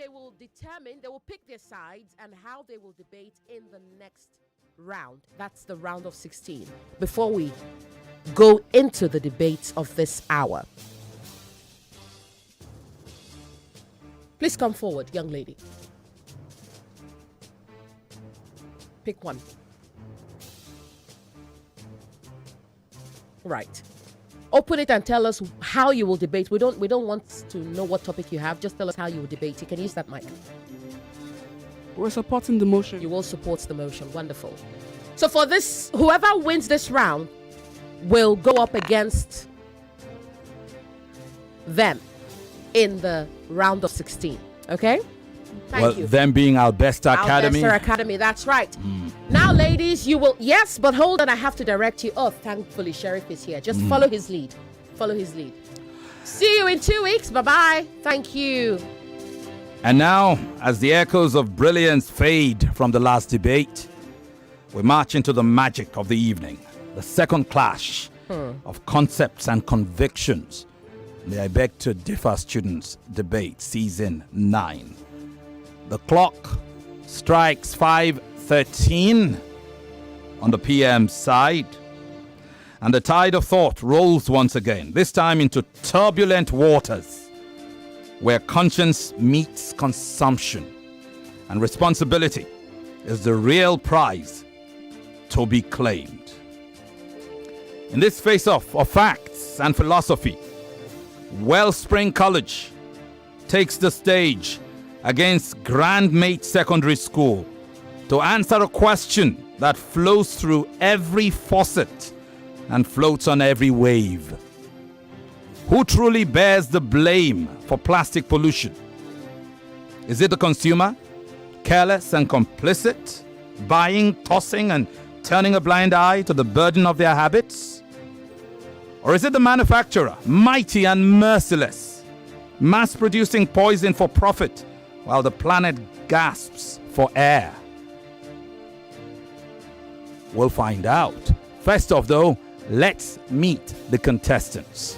will pick their sides and how they will debate in the next round. That's the round of 16. Before we go into the debates of this hour, please come forward, young lady. Pick one. Right. Open it and tell us how you will debate. We don't want to know what topic you have. Just tell us how you will debate. You can use that mic. We're supporting the motion. You will support the motion. Wonderful. So for this, whoever wins this round will go up against them in the round of 16. Okay? Thank you. Them being Albesta Academy. Albesta Academy, that's right. Now, ladies, you will... Yes, but hold on, I have to direct you. Oh, thankfully, Sheriff is here. Just follow his lead. Follow his lead. See you in 2 weeks. Bye-bye. Thank you. And now, as the echoes of brilliance fade from the last debate, we march into the magic of the evening. The second clash of concepts and convictions. The I Beg to Differ Students Debate, Season 9. The clock strikes 5:13 on the PM side, and the tide of thought rolls once again, this time into turbulent waters where conscience meets consumption, and responsibility is the real prize to be claimed. In this face-off of facts and philosophy, Wellspring College takes the stage against Grandmates Secondary School to answer a question that flows through every faucet and floats on every wave. Who truly bears the blame for plastic pollution? Is it the consumer, careless and complicit, buying, tossing, and turning a blind eye to the burden of their habits? Or is it the manufacturer, mighty and merciless, mass-producing poison for profit while the planet gasps for air? We'll find out. First off, though, let's meet the contestants.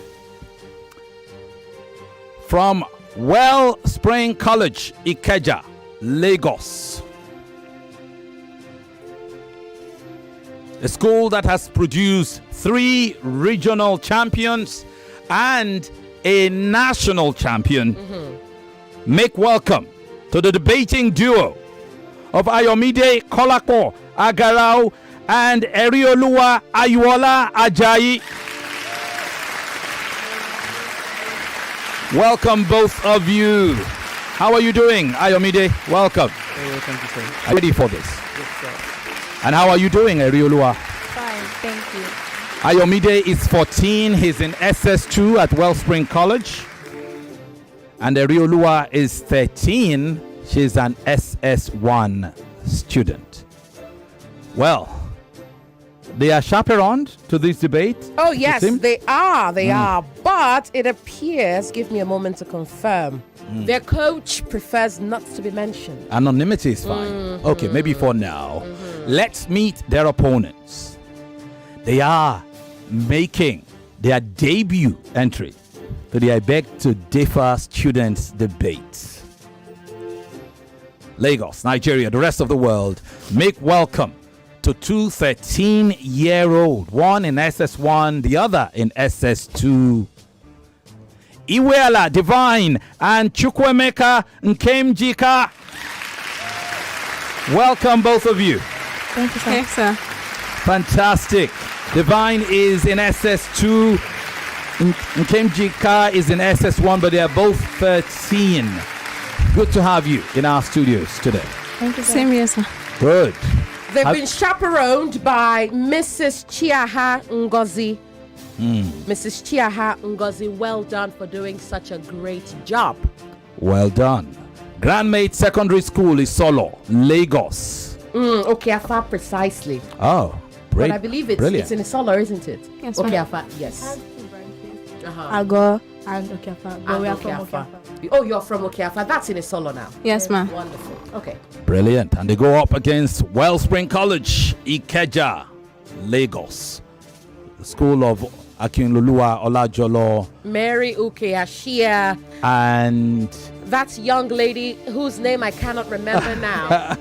From Wellspring College, Ikeja, Lagos. A school that has produced 3 regional champions and a national champion. Make welcome to the debating duo of Ayomide Kolako Agarao and Erioluwa Ayuola Ajayi. Welcome, both of you. How are you doing, Ayomide? Welcome. Thank you, sir. Are you ready for this? Yes, sir. And how are you doing, Erioluwa? Fine, thank you. Ayomide is 14. He's in SS2 at Wellspring College. And Erioluwa is 13. She's an SS1 student. Well, they are chaperoned to this debate. Oh, yes, they are. They are. But it appears, give me a moment to confirm, their coach prefers not to be mentioned. Anonymity is fine. Okay, maybe for now. Let's meet their opponents. They are making their debut entry to the I Beg to Differ Students Debate. Lagos, Nigeria, the rest of the world, make welcome to 2 13-year-old, one in SS1, the other in SS2. Iweala Divine and Chukwemeka Nkemjika. Welcome, both of you. Thank you, sir. Yes, sir. Fantastic. Divine is in SS2. Nkemjika is in SS1, but they are both 13. Good to have you in our studios today. Thank you, sir. Same here, sir. Good. They've been chaperoned by Mrs. Chiaha Ngozi. Mrs. Chiaha Ngozi, well done for doing such a great job. Well done. Grandmates Secondary School is Solo, Lagos. Okay, Afa, precisely. Oh, But great. I believe it's Brilliant. in a solo, isn't it? Yes, Okay, ma'am. Afa, yes. Ago and Okeafa. But we are from Okeafa. Okeafa. Oh, you're from Okeafa. That's in a solo now. Yes, ma'am. Wonderful. Okay. Brilliant. And they go up against Wellspring College, Ikeja, Lagos. The school of Akinloluwa Olajolo Mary Ukeashia. and that young lady whose name I cannot remember now.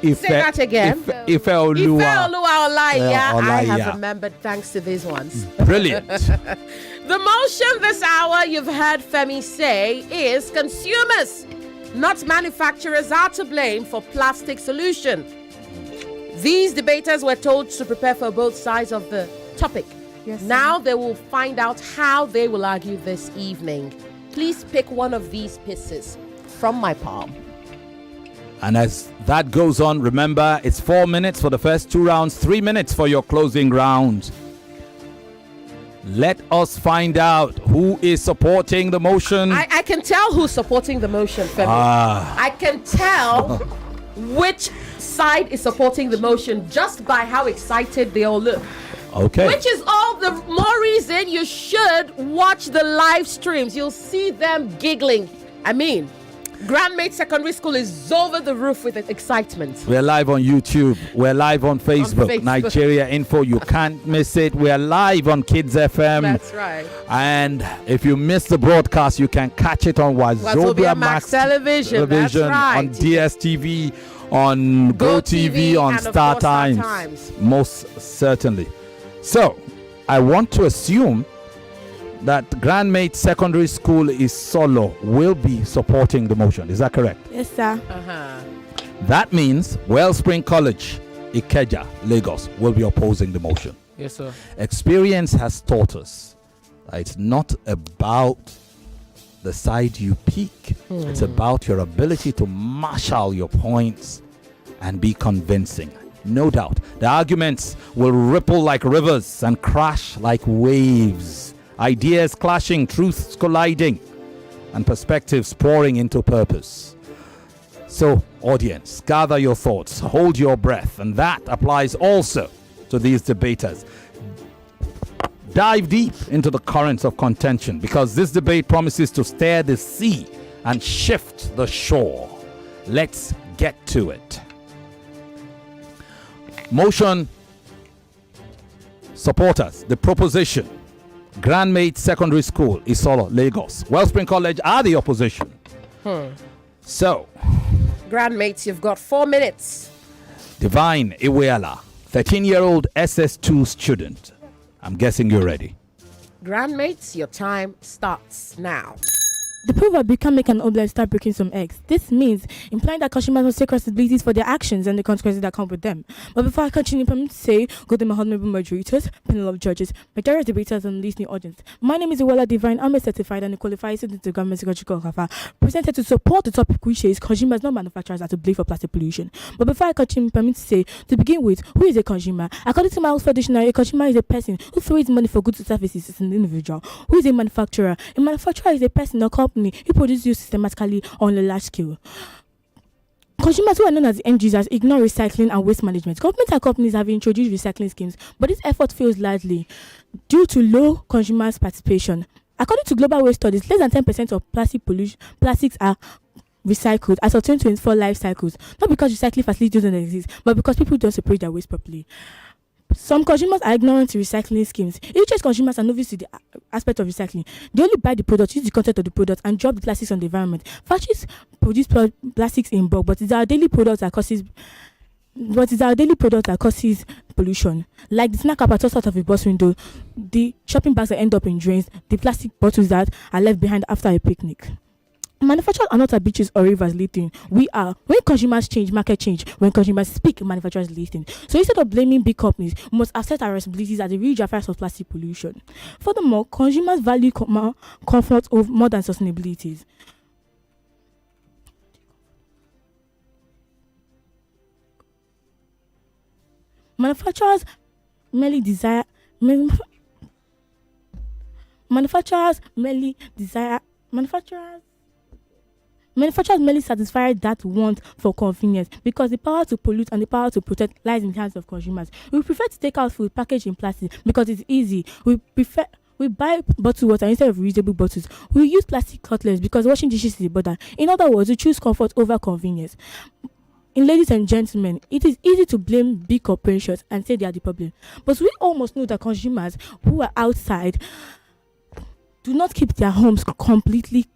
Say that again. Ife Oluwa. Ife Oluwa Olaiya. I Olaiya. have remembered thanks to these ones. Brilliant. The motion this hour, you've heard Femi say, is consumers, not manufacturers, are to blame for plastic solution. These debaters were told to prepare for both sides of the topic. Yes, Now they will find out how they will argue this evening. Please pick one of these pieces from my palm. And as that goes on, remember, it's 4 minutes for the first 2 rounds, 3 minutes for your closing round. Let us find out who is supporting the motion. I can tell who's supporting the motion, Femi. I can tell which side is supporting the motion just by how excited they all look. Okay. Which is all the more reason you should watch the live streams. You'll see them giggling. I mean, Grandmates Secondary School is over the roof with excitement. We're live on YouTube. We're live on Facebook. Nigeria Info. You can't miss it. We're live on Kids FM. That's right. And if you miss the broadcast, you can catch it on Wazobia Max Television. That's right. On DSTV, on GoTV, on and of Star course, Times. Most certainly. So, I want to assume that Grandmates Secondary School is solo will be supporting the motion. Is that correct? Yes, sir. That means Wellspring College, Ikeja, Lagos will be opposing the motion. Yes, sir. Experience has taught us that it's not about the side you pick. It's about your ability to marshal your points and be convincing. No doubt, the arguments will ripple like rivers and crash like waves. Ideas clashing, truths colliding, and perspectives pouring into purpose. So, audience, gather your thoughts, hold your breath, and that applies also to these debaters. Dive deep into the currents of contention, because this debate promises to stir the sea and shift the shore. Let's get to it. Motion supporters, the proposition. Grandmates Secondary School, Isolo, Lagos. Wellspring College are the opposition. So, Grandmates, you've got 4 minutes. Divine Iweala, 13-year-old SS2 student. I'm guessing you're ready. Grandmates, your time starts now. The proverb, you can make an omelette, start breaking some eggs. This means implying that consumers must take responsibilities for their actions and the consequences that come with them. But before I continue, permit me to say, good day, my honorable moderators, panel of judges, majority debaters, and listening audience. My name is Iwala Divine. I'm a certified and a qualified student of government psychological kafa, presented to support the topic, which is consumers, not manufacturers, are to blame for plastic pollution. But before I continue, permit me to say, to begin with, who is a consumer? According to my Oxford Dictionary, a consumer is a person who throws money for goods or services as an individual. Who is a manufacturer? A manufacturer is a person or company who produces you systematically on a large scale. Consumers who are known as end users ignore recycling and waste management. Government and companies have introduced recycling schemes, but this effort fails largely due to low consumers' participation. According to global waste studies, less than 10% of plastics are recycled as of 2024 life cycles, not because recycling facilities don't exist, but because people don't separate their waste properly. Some consumers are ignorant to recycling schemes. Illiterate consumers are novice to the aspect of recycling. They only buy the product, use the content of the product, and drop the plastics on the environment. Factories produce plastics in bulk, but it's our daily product that causes pollution. Like the snack apparatus out of a bus window, the shopping bags that end up in drains, the plastic bottles that are left behind after a picnic. Manufacturers are not at beaches or rivers littering. We are. When consumers change, market change. When consumers speak, manufacturers listen. So instead of blaming big companies, we must accept our responsibilities as the real drivers of plastic pollution. Furthermore, consumers value comfort more than sustainability. Manufacturers merely satisfy that want for convenience because the power to pollute and the power to protect lies in the hands of consumers. We prefer to take out food packaged in plastic because it's easy. We buy bottled water instead of reusable bottles. We use plastic cutlets because washing dishes is a bother. In other words, we choose comfort over convenience. Ladies and gentlemen, it is easy to blame big corporations and say they are the problem. But we almost know that consumers who are outside do not keep their homes completely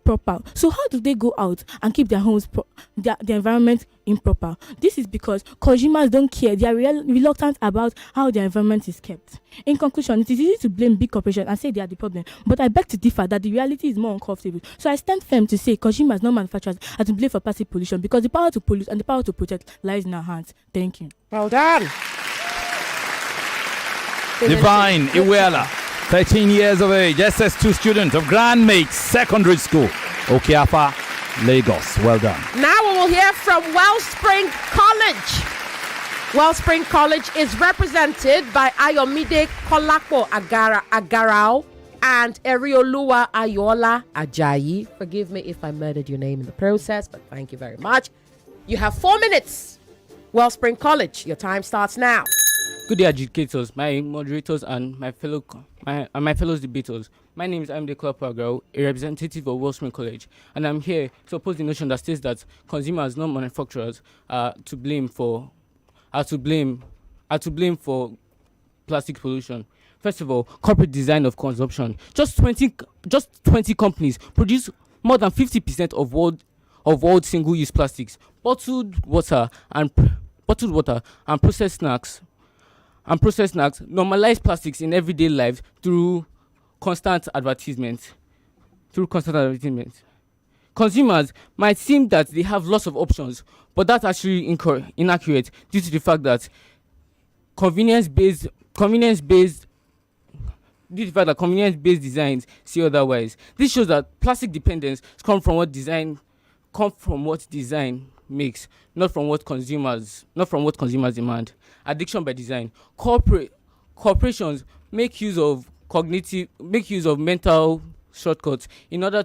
proper. So how do they go out and keep their homes, their environment improper? This is because consumers don't care. They are reluctant about how their environment is kept. In conclusion, it is easy to blame big corporations and say they are the problem, but I beg to differ that the reality is more uncomfortable. So I stand firm to say consumers, not manufacturers, are to blame for plastic pollution, because the power to pollute and the power to protect lies in our hands. Thank you. Well done. Divine Iwela, 13 years of age, SS2 student of Grandmates Secondary School, Okiafa, Lagos. Well done. Now we will hear from Wellspring College. Wellspring College is represented by Ayomide Kolapo Agarao and Erioluwa Ayola Ajayi. Forgive me if I murdered your name in the process, but thank you very much. You have 4 minutes. Wellspring College, your time starts now. Good day, educators, my moderators, and my fellow debaters. My name is Ayomide Kolapo Agarao, a representative of Wellspring College, and I'm here to oppose the notion that states that consumers, not manufacturers, are to blame for plastic pollution. First of all, corporate design of consumption. Just 20 companies produce more than 50% of world single-use plastics. Bottled water and processed snacks normalize plastics in everyday life through constant advertisement. Consumers might seem that they have lots of options, but that's actually inaccurate due to the fact that convenience-based designs see otherwise. This shows that plastic dependence comes from what design makes, not from what consumers demand. Addiction by design. Corporations make use of mental shortcuts in order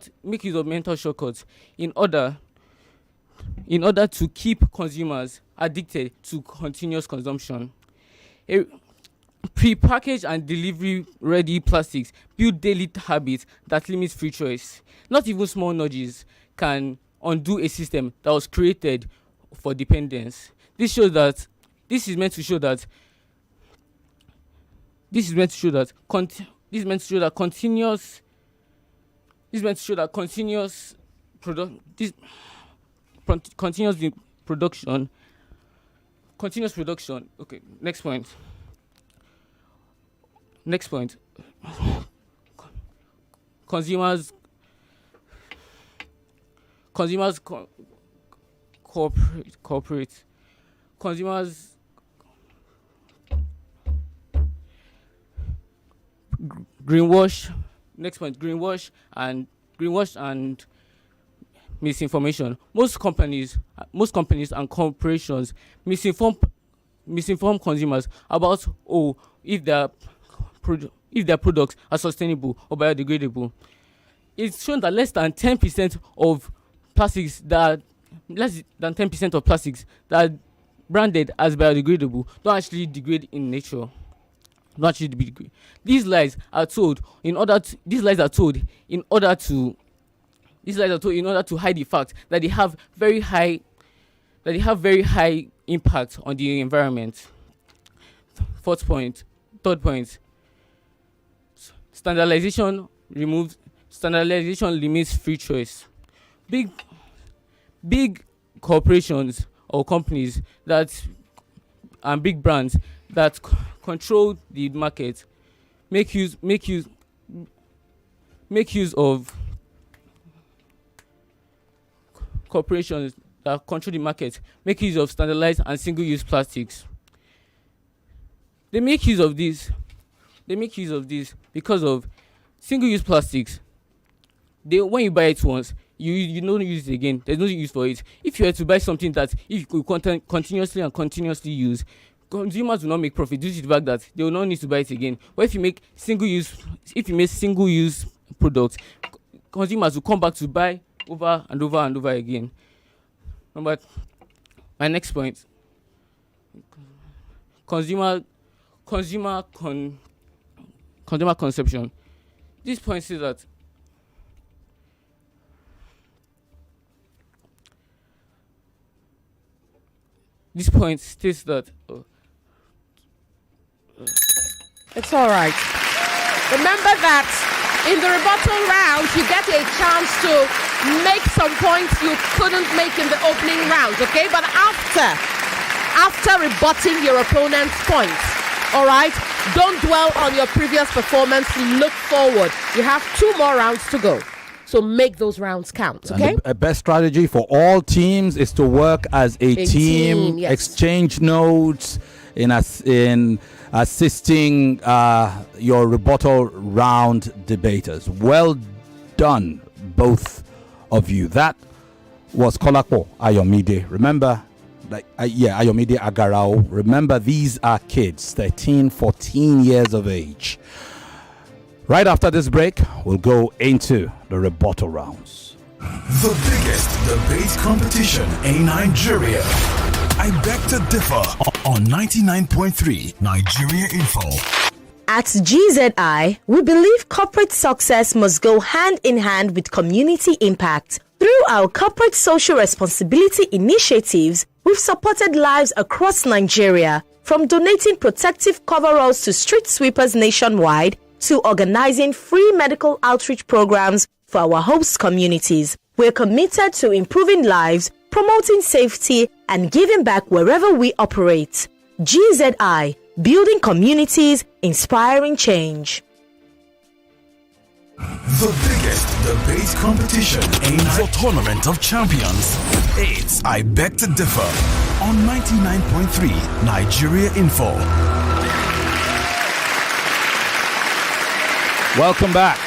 to keep consumers addicted to continuous consumption. Pre-packaged and delivery-ready plastics build daily habits that limit free choice. Not even small nudges can undo a system that was created for dependence. This is meant to show that continuous production. Okay, next point. Consumers cooperate. Consumers greenwash. Next point, greenwash and misinformation. Most companies and corporations misinform consumers about if their products are sustainable or biodegradable. It's shown that less than 10% of plastics that are branded as biodegradable don't actually degrade in nature. These lies are told in order to hide the fact that they have very high impact on the environment. Third point, standardization limits free choice. Big corporations or companies and big brands that control the market make use of corporations that control the market make use of standardized and single-use plastics. They make use of this because of single-use plastics. When you buy it once, you don't use it again. There's no use for it. If you were to buy something that if you could continuously use, consumers will not make profit due to the fact that they will not need to buy it again. But if you make single-use products, consumers will come back to buy over and over and over again. But my next point, consumer conception. This point says that It's all right. Remember that in the rebuttal round, you get a chance to make some points you couldn't make in the opening rounds, okay? But after rebutting your opponent's points, all right, don't dwell on your previous performance. Look forward. You have 2 more rounds to go. So make those rounds count, okay? And the best strategy for all teams is to work as a team, yes. exchange notes in assisting your rebuttal round debaters. Well done, both of you. That was Kolakpo Ayomide. Remember, Ayomide Agarao. Remember, these are kids, 13, 14 years of age. Right after this break, we'll go into the rebuttal rounds. The biggest debate competition in Nigeria. I beg to differ on 99.3 Nigeria Info. At GZI, we believe corporate success must go hand in hand with community impact. Through our corporate social responsibility initiatives, we've supported lives across Nigeria, from donating protective coveralls to street sweepers nationwide to organizing free medical outreach programs for our host communities. We're committed to improving lives, promoting safety, and giving back wherever we operate. GZI, building communities, inspiring change. The biggest debate competition in the Tournament of Champions. It's I Beg to Differ on 99.3 Nigeria Info. Welcome back.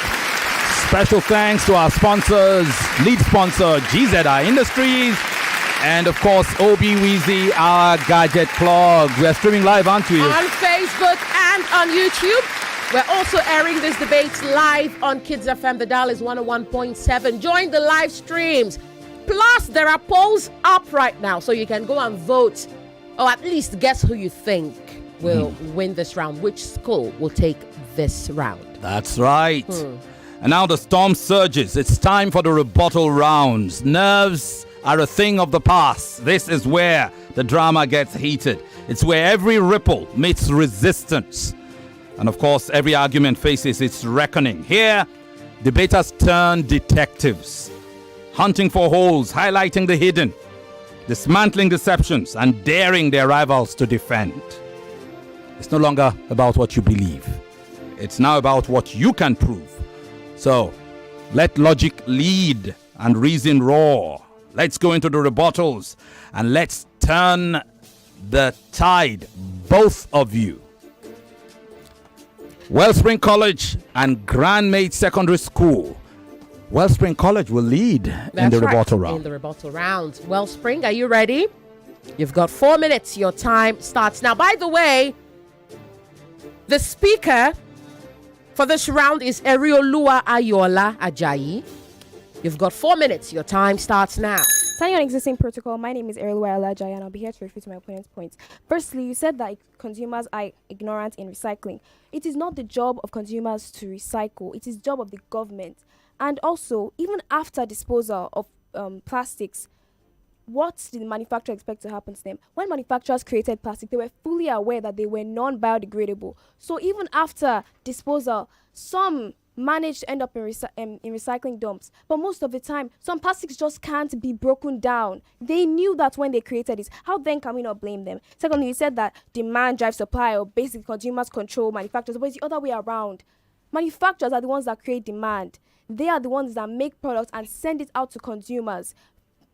Special thanks to our sponsors, lead sponsor GZI Industries, and of course Obi Weezy, our gadget plug. We are streaming live, aren't we? On Facebook and on YouTube. We're also airing this debate live on Kids FM. The dial is 101.7. Join the live streams. Plus, there are polls up right now, so you can go and vote, or at least guess who you think will win this round. Which school will take this round? That's right. And now the storm surges. It's time for the rebuttal rounds. Nerves are a thing of the past. This is where the drama gets heated. It's where every ripple meets resistance. And of course, every argument faces its reckoning. Here, debaters turn detectives, hunting for holes, highlighting the hidden, dismantling deceptions, and daring their rivals to defend. It's no longer about what you believe. It's now about what you can prove. So, let logic lead and reason roar. Let's go into the rebuttals and let's turn the tide, both of you. Wellspring College and Grandmates Secondary School. Wellspring College will lead in the rebuttal round. In the rebuttal round. Wellspring, are you ready? You've got 4 minutes. Your time starts now. By the way, the speaker for this round is Eriolua Ayola Ajayi. You've got 4 minutes. Your time starts now. Standing on existing protocol, my name is Eriolua Ayola Ajayi, and I'll be here to refute my opponent's points. Firstly, you said that consumers are ignorant in recycling. It is not the job of consumers to recycle. It is the job of the government. And also, even after disposal of plastics, what did the manufacturer expect to happen to them? When manufacturers created plastic, they were fully aware that they were non-biodegradable. So even after disposal, some managed to end up in recycling dumps. But most of the time, some plastics just can't be broken down. They knew that when they created it. How then can we not blame them? Secondly, you said that demand drives supply, or basically consumers control manufacturers. But it's the other way around. Manufacturers are the ones that create demand. They are the ones that make products and send it out to consumers,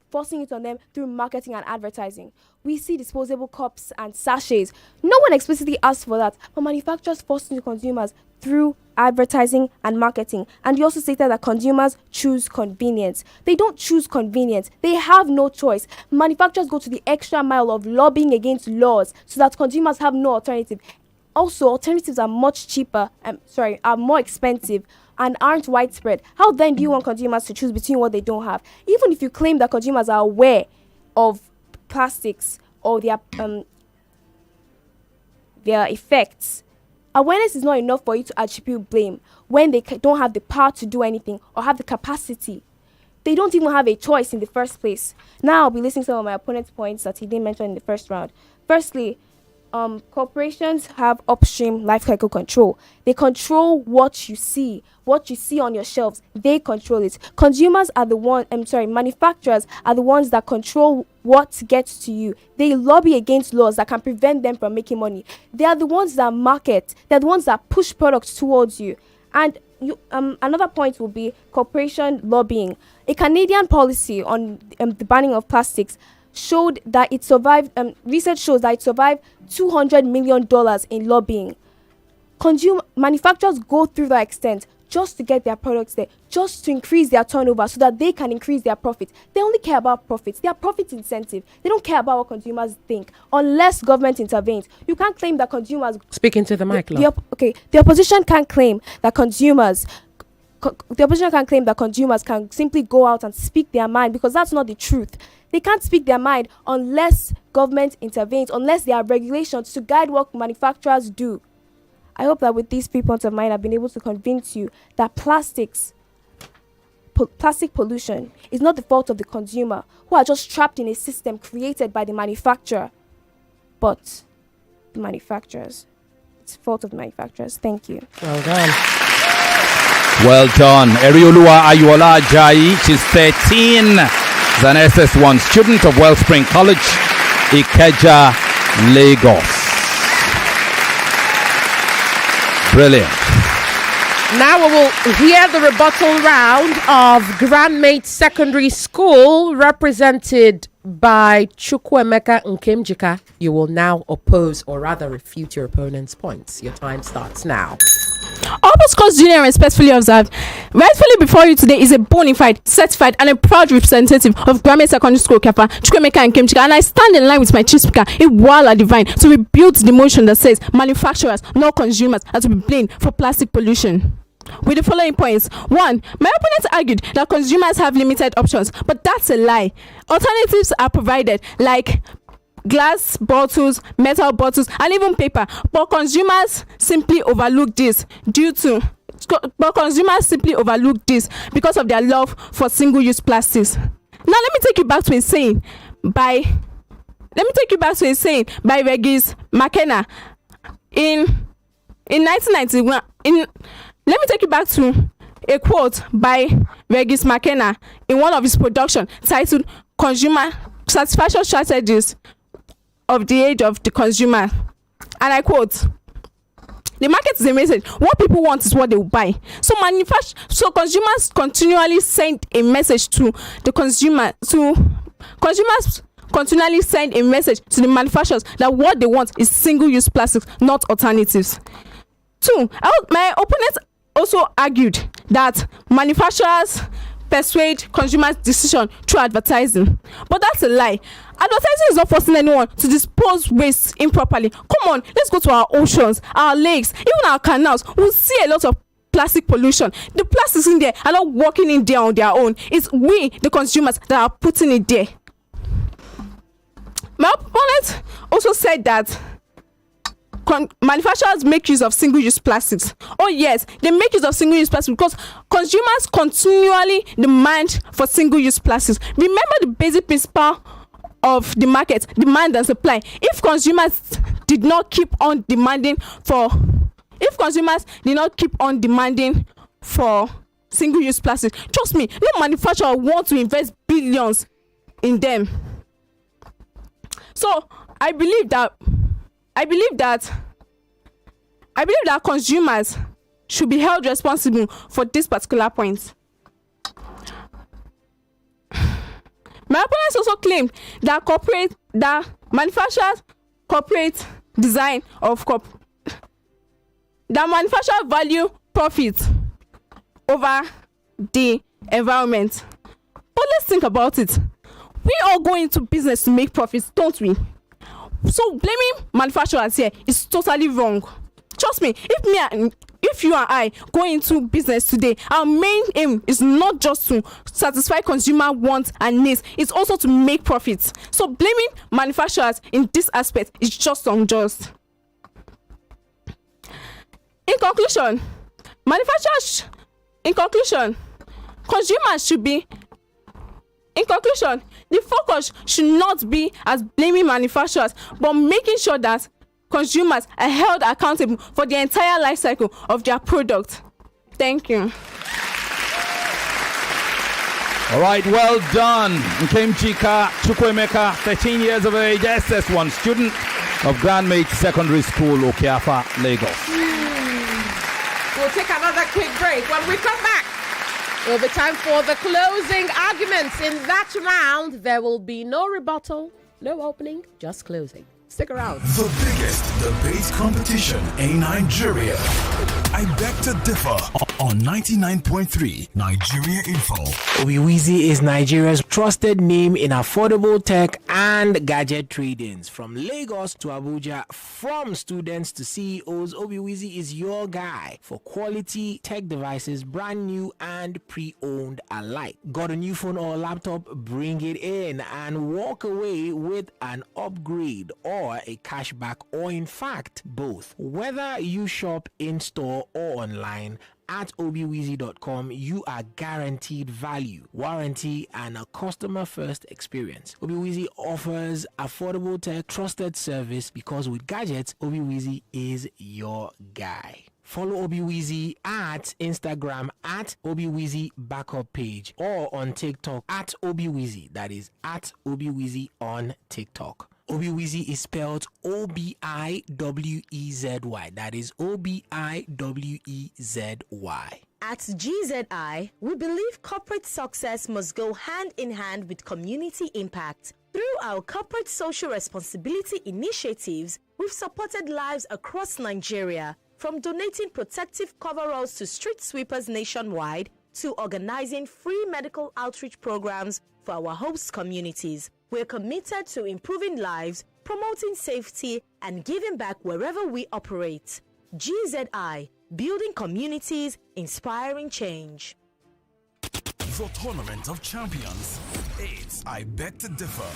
forcing it on them through marketing and advertising. We see disposable cups and sachets. No one explicitly asked for that, but manufacturers force it to consumers through advertising and marketing. And you also stated that consumers choose convenience. They don't choose convenience. They have no choice. Manufacturers go to the extra mile of lobbying against laws so that consumers have no alternative. Also, alternatives are much cheaper, are more expensive and aren't widespread. How then do you want consumers to choose between what they don't have? Even if you claim that consumers are aware of plastics or their effects, awareness is not enough for you to attribute blame when they don't have the power to do anything or have the capacity. They don't even have a choice in the first place. Now I'll be listening to some of my opponent's points that he didn't mention in the first round. Firstly, corporations have upstream life cycle control. They control what you see on your shelves. They control it. Consumers are the one. Manufacturers are the ones that control what gets to you. They lobby against laws that can prevent them from making money. They are the ones that market. They're the ones that push products towards you. And another point will be corporation lobbying. A Canadian policy on the banning of plastics showed that it survived. Research shows that it survived $200 million in lobbying. Manufacturers go through that extent just to get their products there, just to increase their turnover so that they can increase their profits. They only care about profits. They are profit incentive. They don't care about what consumers think unless government intervenes. You can't claim that consumers... Speaking to the mic, love. The opposition can't claim that consumers... The opposition can claim that consumers can simply go out and speak their mind, because that's not the truth. They can't speak their mind unless government intervenes, unless there are regulations to guide what manufacturers do. I hope that with these 3 points of mine, I've been able to convince you that plastic pollution is not the fault of the consumer, who are just trapped in a system created by the manufacturer, but the manufacturers. It's the fault of the manufacturers. Thank you. Well done. Well done. Erioluwa Ayuola Ajayi, she's 13. She's an SS1 student of Wellspring College, Ikeja, Lagos. Brilliant. Now we will hear the rebuttal round of Grandmates Secondary School, represented by Chukwuemeka Nkemjika. You will now oppose, or rather refute, your opponent's points. Your time starts now. Albert Scott Jr. respectfully observed, rightfully before you today is a bona fide, certified, and a proud representative of Grandmates Secondary School, Kefa, Chukwuemeka Nkemjika, and I stand in line with my chief speaker, Iwala Divine, to rebuke the motion that says manufacturers, not consumers, are to be blamed for plastic pollution. With the following points. 1. My opponent argued that consumers have limited options, but that's a lie. Alternatives are provided, like glass bottles, metal bottles, and even paper, but consumers simply overlook this because of their love for single-use plastics. Now let me take you back to a saying by Regis McKenna in 1991. Let me take you back to a quote by Regis McKenna in one of his productions titled Consumer Satisfaction Strategies of the Age of the Consumer. And I quote, "The market is a message. What people want is what they will buy." So consumers continually send a message to the consumer. Consumers continually send a message to the manufacturers that what they want is single-use plastics, not alternatives. 2. My opponent also argued that manufacturers persuade consumers' decision through advertising, but that's a lie. Advertising is not forcing anyone to dispose waste improperly. Come on, let's go to our oceans, our lakes, even our canals. We'll see a lot of plastic pollution. The plastics in there are not working in there on their own. It's we, the consumers, that are putting it there. My opponent also said that manufacturers make use of single-use plastics. Oh yes, they make use of single-use plastics because consumers continually demand for single-use plastics. Remember the basic principle of the market, demand and supply. If consumers did not keep on demanding for single-use plastics, trust me, no manufacturer wants to invest billions in them. So I believe that consumers should be held responsible for this particular point. My opponents also claimed that manufacturers value profit over the environment. But let's think about it. We all go into business to make profits, don't we? So blaming manufacturers here is totally wrong. Trust me, if you and I go into business today, our main aim is not just to satisfy consumer wants and needs, it's also to make profits. So blaming manufacturers in this aspect is just unjust. In conclusion, the focus should not be as blaming manufacturers, but making sure that consumers are held accountable for the entire life cycle of their product. Thank you. All right, well done. Nkemchika Chukwemeka, 13 years of age, SS1 student of Grandmates Secondary School, Okeafa, Lagos. We'll take another quick break. When we come back, it'll be time for the closing arguments. In that round, there will be no rebuttal, no opening, just closing. Stick around. The biggest debate competition in Nigeria. I beg to differ on 99.3 Nigeria Info. Obiwizi is Nigeria's trusted name in affordable tech and gadget tradings. From Lagos to Abuja, from students to CEOs, Obiwizi is your guy for quality tech devices, brand new and pre-owned alike. Got a new phone or laptop? Bring it in and walk away with an upgrade or a cashback, or in fact, both. Whether you shop in store or online, at obiwizi.com, you are guaranteed value, warranty, and a customer-first experience. Obiwizi offers affordable tech, trusted service, because with gadgets, Obiwizi is your guy. Follow Obiwizi at Instagram at Obiwizi backup page, or on TikTok at Obiwizi. That is at Obiwizi on TikTok. Obiwizi is spelled Obiwezi. That is Obiwezi. At GZI, we believe corporate success must go hand in hand with community impact. Through our corporate social responsibility initiatives, we've supported lives across Nigeria, from donating protective coveralls to street sweepers nationwide to organizing free medical outreach programs for our host communities. We're committed to improving lives, promoting safety, and giving back wherever we operate. GZI, building communities, inspiring change. The Tournament of Champions. It's I Beg to Differ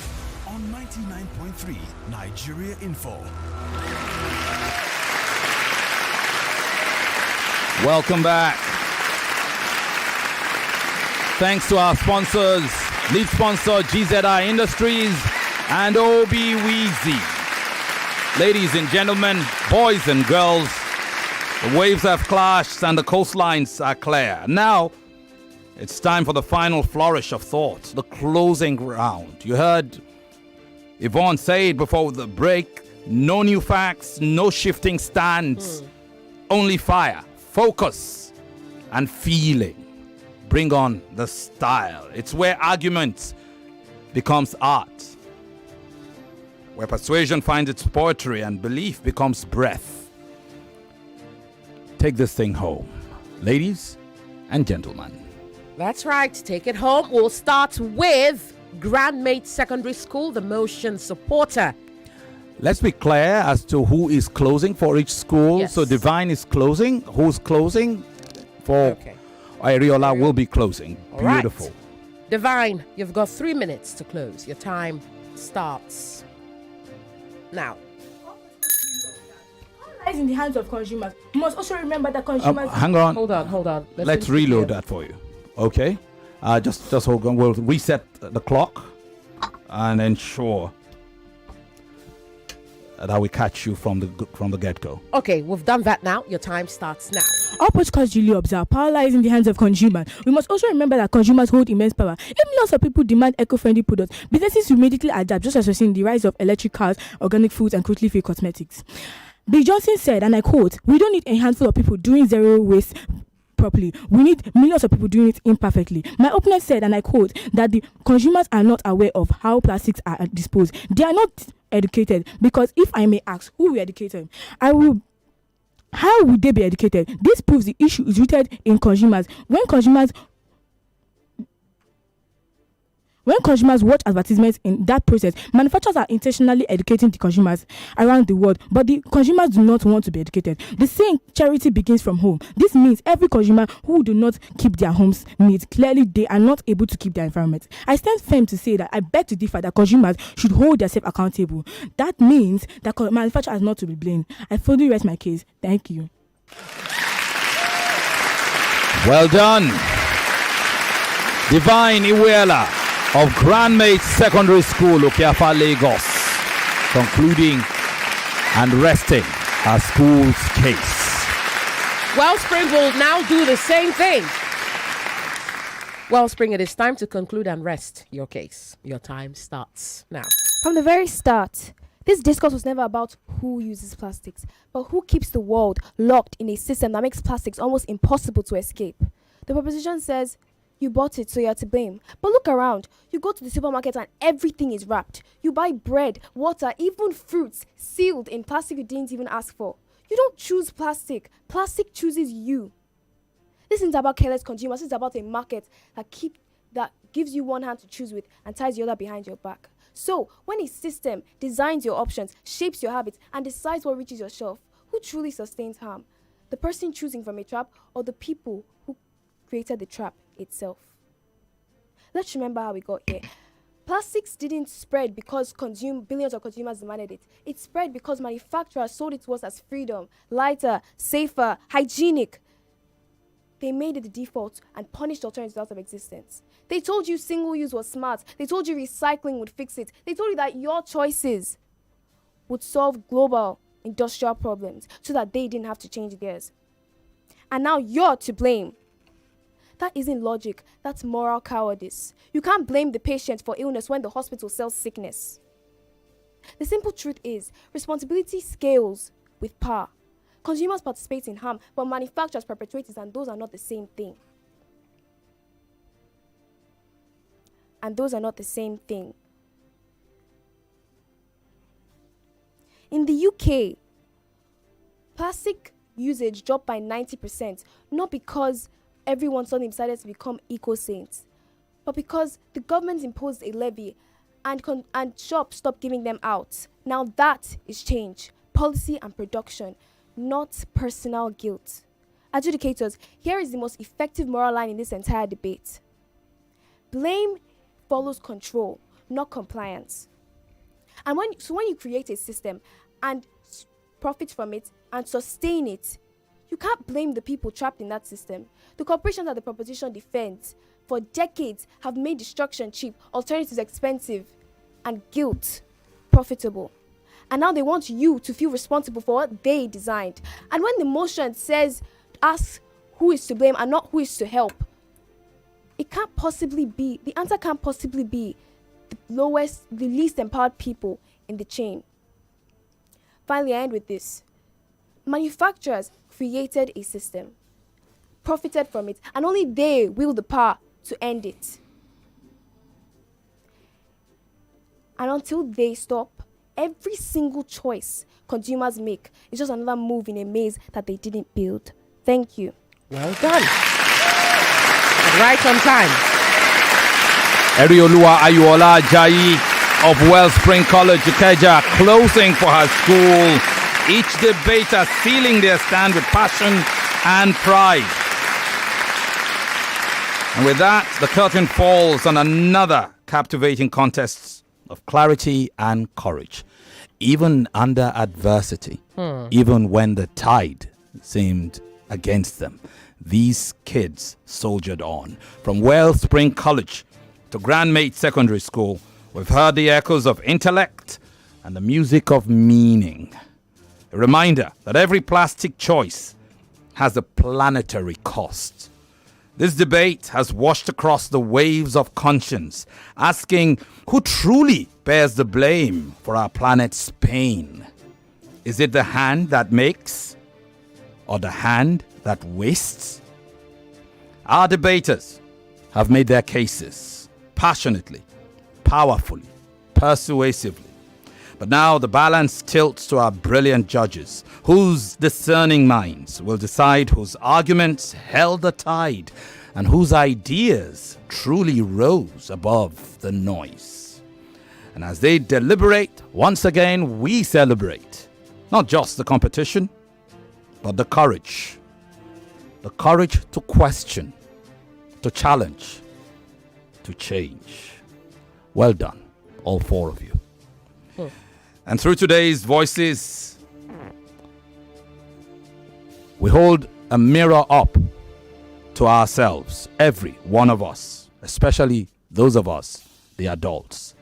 on 99.3 Nigeria Info. Welcome back. Thanks to our sponsors, lead sponsor GZI Industries and Obiwizi. Ladies and gentlemen, boys and girls, the waves have clashed and the coastlines are clear. Now, it's time for the final flourish of thought, the closing round. You heard Yvonne say it before the break, no new facts, no shifting stands, only fire, focus, and feeling. Bring on the style. It's where argument becomes art, where persuasion finds its poetry and belief becomes breath. Take this thing home, ladies and gentlemen. That's right. Take it home. We'll start with Grandmates Secondary School, the motion supporter. Let's be clear as to who is closing for each school. Yes. So Divine is closing. Who's closing? For Okay. Ariola will be closing. All right. Beautiful. Divine, you've got 3 minutes to close. Your time starts now. Lies in the hands of consumers. You must also remember that consumers. Hang on. Hold on. Let's reload that for you. Okay. Just hold on. We'll reset the clock and ensure that we catch you from the get-go. Okay, we've done that now. Your time starts now. All podcasts duly observe. Power lies in the hands of consumers. We must also remember that consumers hold immense power. If millions of people demand eco-friendly products, businesses will immediately adapt, just as we're seeing the rise of electric cars, organic foods, and cruelty-free cosmetics. Bill Johnson said, and I quote, "We don't need a handful of people doing zero waste properly. We need millions of people doing it imperfectly." My opponent said, and I quote, that the consumers are not aware of how plastics are disposed. They are not educated, because if I may ask, who will educate them? How would they be educated? This proves the issue is rooted in consumers. When consumers watch advertisements in that process, manufacturers are intentionally educating the consumers around the world, but the consumers do not want to be educated. The saying, charity begins from home. This means every consumer who do not keep their homes neat, clearly they are not able to keep their environment. I stand firm to say that I beg to differ that consumers should hold themselves accountable. That means that manufacturers are not to be blamed. I fully rest my case. Thank you. Well done. Divine Iwela of Grandmates Secondary School, Okeafa, Lagos, concluding and resting her school's case. Wellspring will now do the same thing. Wellspring, it is time to conclude and rest your case. Your time starts now. From the very start, this discourse was never about who uses plastics, but who keeps the world locked in a system that makes plastics almost impossible to escape. The proposition says, you bought it, so you're to blame. But look around. You go to the supermarket and everything is wrapped. You buy bread, water, even fruits sealed in plastic you didn't even ask for. You don't choose plastic. Plastic chooses you. This isn't about careless consumers. This is about a market that gives you one hand to choose with and ties the other behind your back. So, when a system designs your options, shapes your habits, and decides what reaches your shelf, who truly sustains harm? The person choosing from a trap or the people who created the trap itself? Let's remember how we got here. Plastics didn't spread because billions of consumers demanded it. It spread because manufacturers sold it to us as freedom, lighter, safer, hygienic. They made it the default and punished alternatives out of existence. They told you single use was smart. They told you recycling would fix it. They told you that your choices would solve global industrial problems so that they didn't have to change theirs. And now you're to blame. That isn't logic. That's moral cowardice. You can't blame the patient for illness when the hospital sells sickness. The simple truth is, responsibility scales with power. Consumers participate in harm, but manufacturers perpetuate it, and those are not the same thing. In the UK, plastic usage dropped by 90%, not because everyone suddenly decided to become eco-saints, but because the government imposed a levy and shops stopped giving them out. Now that is change, policy and production, not personal guilt. Adjudicators, here is the most effective moral line in this entire debate. Blame follows control, not compliance. And when you create a system and profit from it and sustain it, you can't blame the people trapped in that system. The corporations that the proposition defends for decades have made destruction cheap, alternatives expensive, and guilt profitable. And now they want you to feel responsible for what they designed. And when the motion says, ask who is to blame and not who is to help, the answer can't possibly be the least empowered people in the chain. Finally, I end with this. Manufacturers created a system, profited from it, and only they wield the power to end it. And until they stop, every single choice consumers make is just another move in a maze that they didn't build. Thank you. Well done. Right on time. Erioluwa Ayuola Ajayi of Wellspring College, Ikeja, closing for her school. Each debater sealing their stand with passion and pride. And with that, the curtain falls on another captivating contest of clarity and courage. Even under adversity, even when the tide seemed against them, these kids soldiered on. From Wellspring College to Grandmates Secondary School, we've heard the echoes of intellect and the music of meaning. A reminder that every plastic choice has a planetary cost. This debate has washed across the waves of conscience, asking who truly bears the blame for our planet's pain. Is it the hand that makes or the hand that wastes? Our debaters have made their cases passionately, powerfully, persuasively. But now the balance tilts to our brilliant judges, whose discerning minds will decide whose arguments held the tide and whose ideas truly rose above the noise. And as they deliberate, once again we celebrate not just the competition, but the courage. The courage to question, to challenge, to change. Well done, all four of you. And through today's voices, we hold a mirror up to ourselves, every one of us, especially those of us, the adults.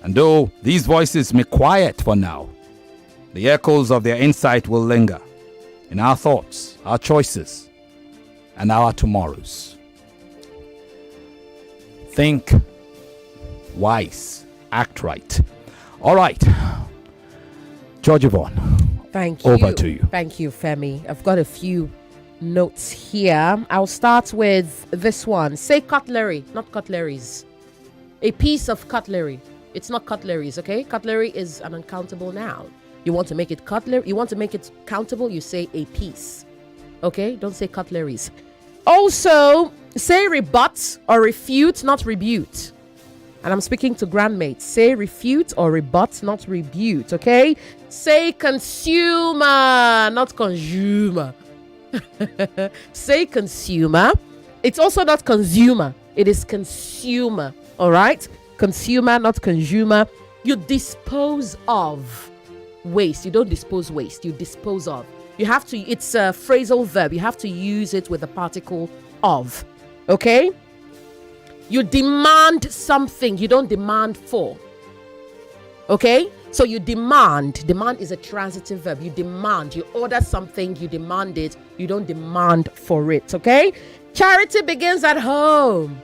And though these voices may quiet for now, The echoes of their insight will linger in our thoughts, our choices, and our tomorrows. Think wise, act right. All right. George Yvonne. Thank you. Over to you. Thank you, Femi. I've got a few notes here. I'll start with this one. Say cutlery, not cutleries. A piece of cutlery. It's not cutleries, okay? Cutlery is an uncountable noun. You want to make it cutlery, you want to make it countable, you say a piece. Okay? Don't say cutleries. Also, say rebut or refute, not rebut. And I'm speaking to grandmates. Say refute or rebut, not rebut, okay? Say consumer, not consumer. Say consumer. It's also not consumer. It is consumer, all right? Consumer, not consumer. You dispose of waste. You don't dispose waste. You dispose of. You have to, it's a phrasal verb. You have to use it with the particle of, okay? You demand something. You don't demand for, okay? So you demand. Demand is a transitive verb. You demand. You order something. You demand it. You don't demand for it, okay? Charity begins at home.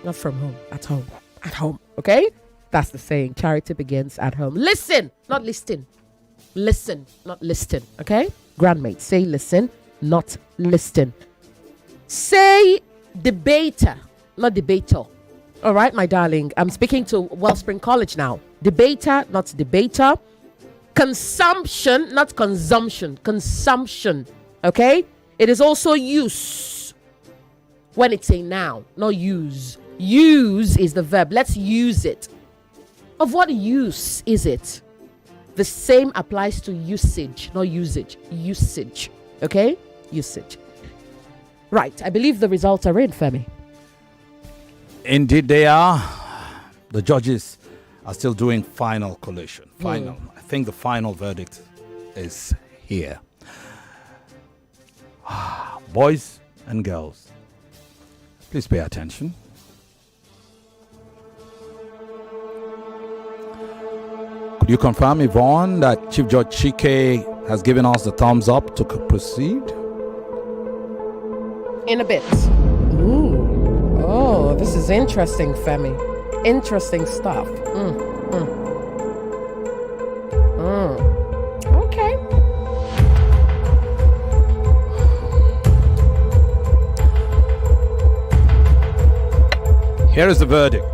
Not from home. At home. At home, okay? That's the saying. Charity begins at home. Listen, not listing. Listen, not listen, okay? Grandmates, say listen, not listen. Say debater, not debater. All right, my darling. I'm speaking to Wellspring College now. Debater, not debater. Consumption, not consumption. Consumption, okay? It is also use when it's a noun, not use. Use is the verb. Let's use it. Of what use is it? The same applies to usage, not usage. Usage, okay? Usage. Right, I believe the results are in, Femi. Indeed, they are. The judges are still doing final collation. Final. I think the final verdict is here. Boys and girls, please pay attention. Could you confirm, Yvonne, that Chief Judge Chike has given us the thumbs up to proceed? In a bit. Ooh. Oh, this is interesting, Femi. Interesting stuff. Okay. Here is the verdict.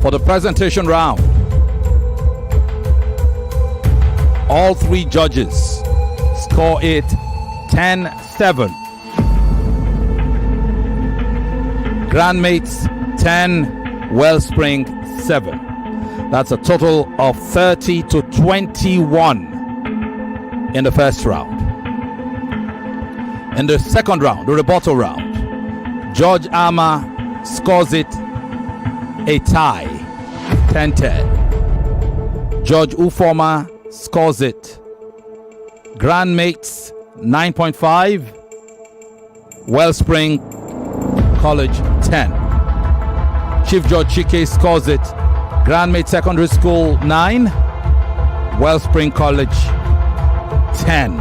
For the presentation round, all three judges score it 10-7. Grandmates 10, Wellspring 7. That's a total of 30-21 in the first round. In the second round, the rebuttal round, Judge Ama scores it a tie, 10-10. Judge Ufoma scores it Grandmates 9.5, Wellspring College 10. Chief Judge Chike scores it Grandmates Secondary School 9, Wellspring College 10.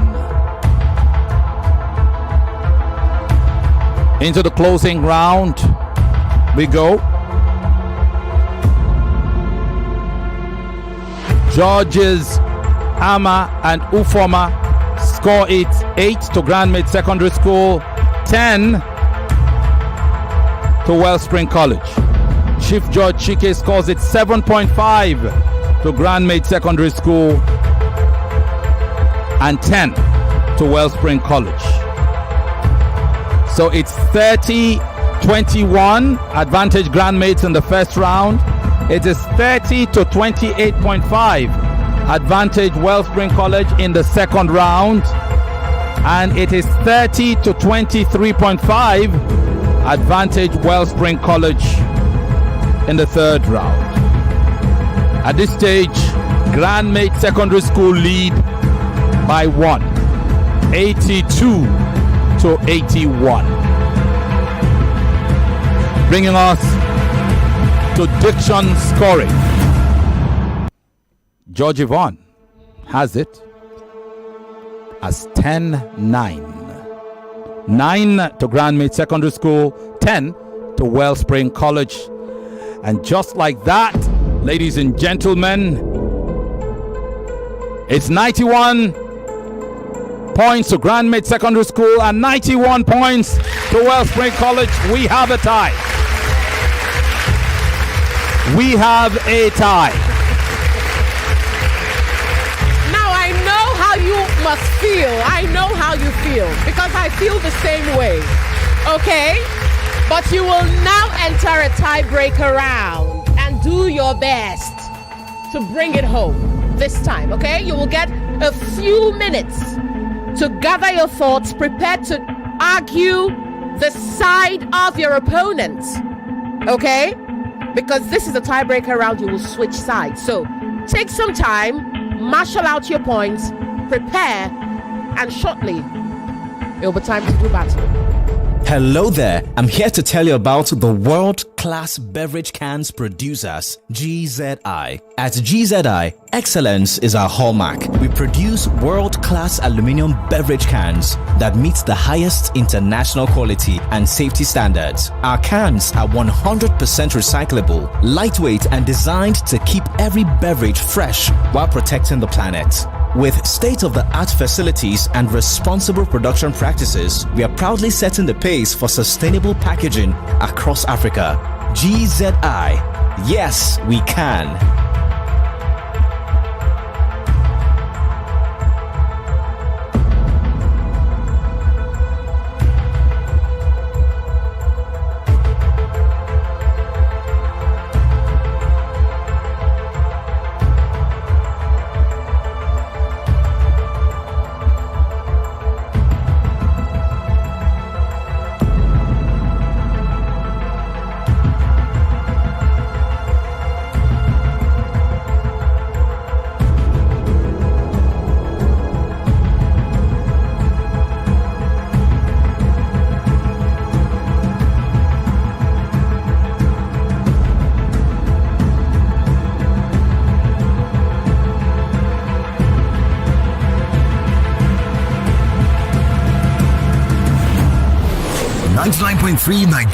Into the closing round we go. Judges Ama and Ufoma score it 8 to Grandmates Secondary School, 10 to Wellspring College. Chief Judge Chike scores it 7.5 to Grandmates Secondary School and 10 to Wellspring College. So it's 30-21 advantage Grandmates in the first round. It is 30 to 28.5 advantage Wellspring College in the second round, and it is 30 to 23.5 advantage Wellspring College in the third round. At this stage, Grandmates Secondary School lead by 1, 82 to 81. Bringing us to diction scoring. George Yvonne has it as 10-9. 9 to Grandmates Secondary School, 10 to Wellspring College. And just like that, ladies and gentlemen, it's 91 points to Grandmates Secondary School and 91 points to Wellspring College. We have a tie. We have a tie. Now I know how you must feel. I know how you feel because I feel the same way. Okay? But you will now enter a tiebreaker round and do your best to bring it home this time. Okay? You will get a few minutes to gather your thoughts, prepare to argue the side of your opponent. Okay? Because this is a tiebreaker round, you will switch sides. So take some time, marshal out your points, prepare, and shortly it will be time to do battle. Hello there, I'm here to tell you about the world-class beverage cans producers, GZI. At GZI, excellence is our hallmark. We produce world-class aluminum beverage cans that meet the highest international quality and safety standards. Our cans are 100% recyclable, lightweight, and designed to keep every beverage fresh while protecting the planet. With state-of-the-art facilities and responsible production practices, we are proudly setting the pace for sustainable packaging across Africa. GZI. Yes, we can.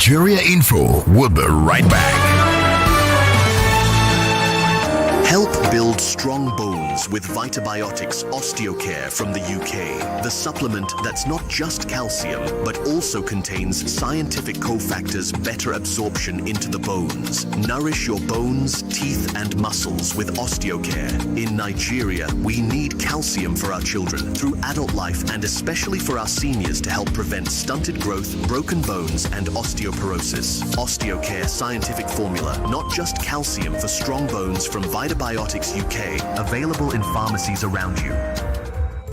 Nigeria Info. We'll be right back. Help build strong bones with Vitabiotics Osteocare from the UK. The supplement that's not just calcium, but also contains scientific cofactors better absorption into the bones. Nourish your bones, teeth, and muscles with Osteocare. In Nigeria, we need calcium for our children through adult life and especially for our seniors to help prevent stunted growth, broken bones, and osteoporosis. Osteocare scientific formula, not just calcium for strong bones from Vitabiotics UK. Available in pharmacies around you.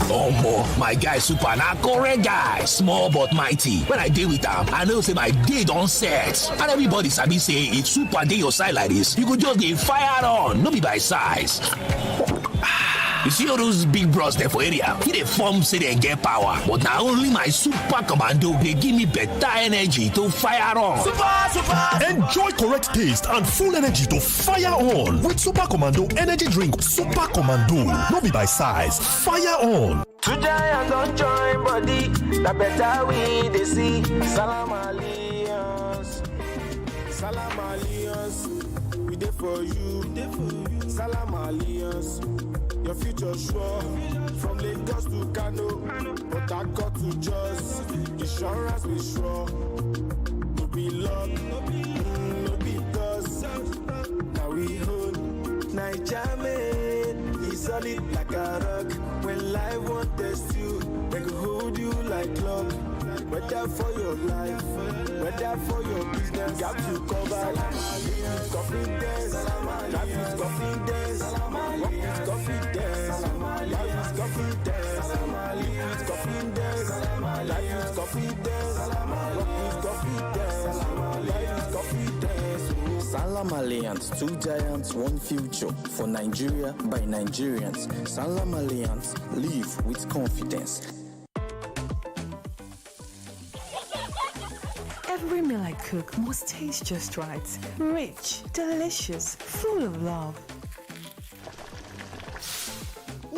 Omo, my guy super na correct guy, small but mighty. When I deal with him, I know say my day don't set. And everybody sabi say if super dey your side like this, you could just get fired on, no be by size. You see all those big bros there for area? He dey form say they get power, but now only my super commando they give me better energy to fire on. Super! Enjoy correct taste and full energy to fire on with Super Commando energy drink. Super Commando, no be by size. Fire on. Today I don't join body. The better we they see. Salam alliance. Salam alliance. We there for you. Salam alliance. Your future sure. From Lagos to Kano, but I got to just insurance we sure. No be luck, no be dust. Now we hold Naija man. He's solid like a rock. When life won't test you, they can hold you like clock. Whether for your life, whether for your business, got to cover. Life is confidence, life is confidence, work is confidence, life is confidence, life is confidence, life is confidence, work is confidence, life is confidence. Salam Alliance, 2 giants, 1 future. For Nigeria by Nigerians. Salam Alliance, live with confidence. Every meal I cook must taste just right. Rich, delicious, full of love.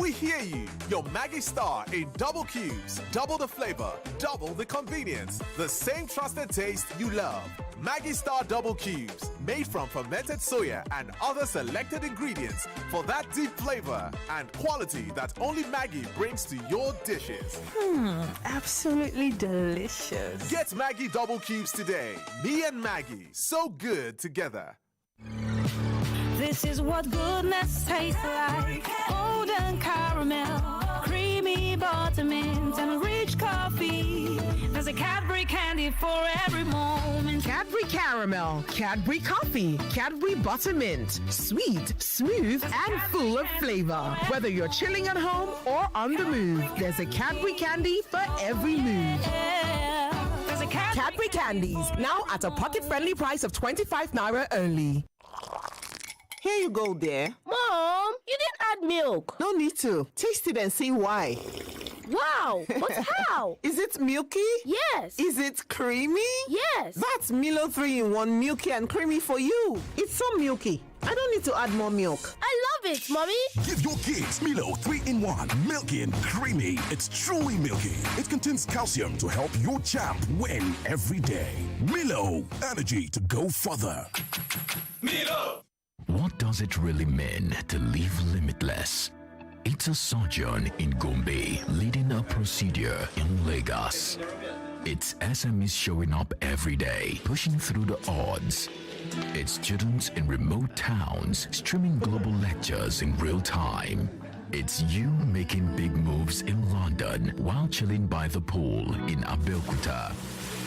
We hear you. Your Maggie Star in double cubes. Double the flavor, double the convenience. The same trusted taste you love. Maggie Star Double Cubes. Made from fermented soya and other selected ingredients for that deep flavor and quality that only Maggie brings to your dishes. Absolutely delicious. Get Maggie Double Cubes today. Me and Maggie, so good together. This is what goodness tastes like. Golden caramel, creamy buttermint, and rich coffee. There's a Cadbury candy for every moment. Cadbury caramel, Cadbury coffee, Cadbury buttermint. Sweet, smooth, and full of flavor. Whether you're chilling at home or on the move, there's a Cadbury candy for every mood. There's a Cadbury candies, now at a pocket-friendly price of 25 naira only. Here you go, dear. Mom, you didn't add milk. No need to. Taste it and see why. Wow, but how? Is it milky? Yes. Is it creamy? Yes. That's Milo 3-in-1 milky and creamy for you. It's so milky. I don't need to add more milk. I love it, Mommy. Give your kids Milo 3-in-1, milky and creamy. It's truly milky. It contains calcium to help your champ win every day. Milo, energy to go further. Milo! What does it really mean to live limitless? It's a sojourn in Gombe leading a procedure in Lagos. It's SMEs showing up every day, pushing through the odds. It's students in remote towns streaming global lectures in real time. It's you making big moves in London while chilling by the pool in Abeokuta.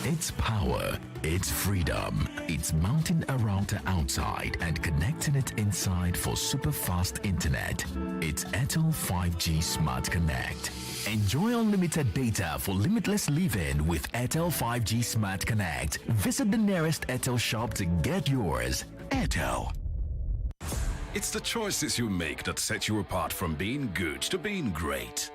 It's power, it's freedom, it's mounting a router outside and connecting it inside for super fast internet. It's Airtel 5G Smart Connect. Enjoy unlimited data for limitless living with Airtel 5G Smart Connect. Visit the nearest Airtel shop to get yours. Airtel. It's the choices you make that set you apart from being good to being great.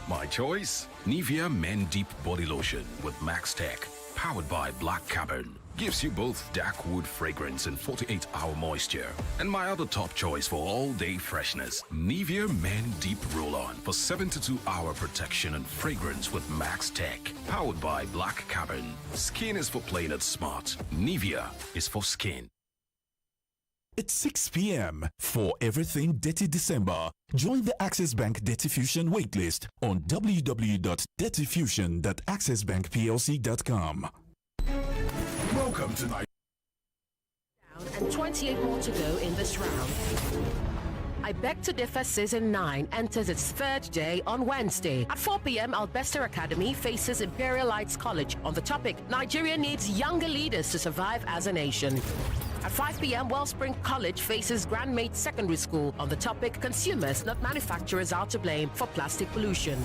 My choice? Nivea Men Deep Body Lotion with Max Tech, powered by Black Carbon. Gives you both dark wood fragrance and 48-hour moisture. And my other top choice for all-day freshness, Nivea Men Deep Roll-On for 72-hour protection and fragrance with Max Tech, powered by Black Carbon. Skin is for playing it smart. Nivea is for skin. It's 6 p.m. for Everything Dirty December. Join the Access Bank Dirty Fusion waitlist on www.dirtyfusion.accessbankplc.com. Welcome to Nigeria. And 28 more to go in this round. I Beg to Differ Season 9 enters its third day on Wednesday. At 4 p.m., Albester Academy faces Imperial Lights College on the topic, Nigeria needs younger leaders to survive as a nation. At 5 p.m., Wellspring College faces Grandmates Secondary School on the topic, consumers, not manufacturers, are to blame for plastic pollution.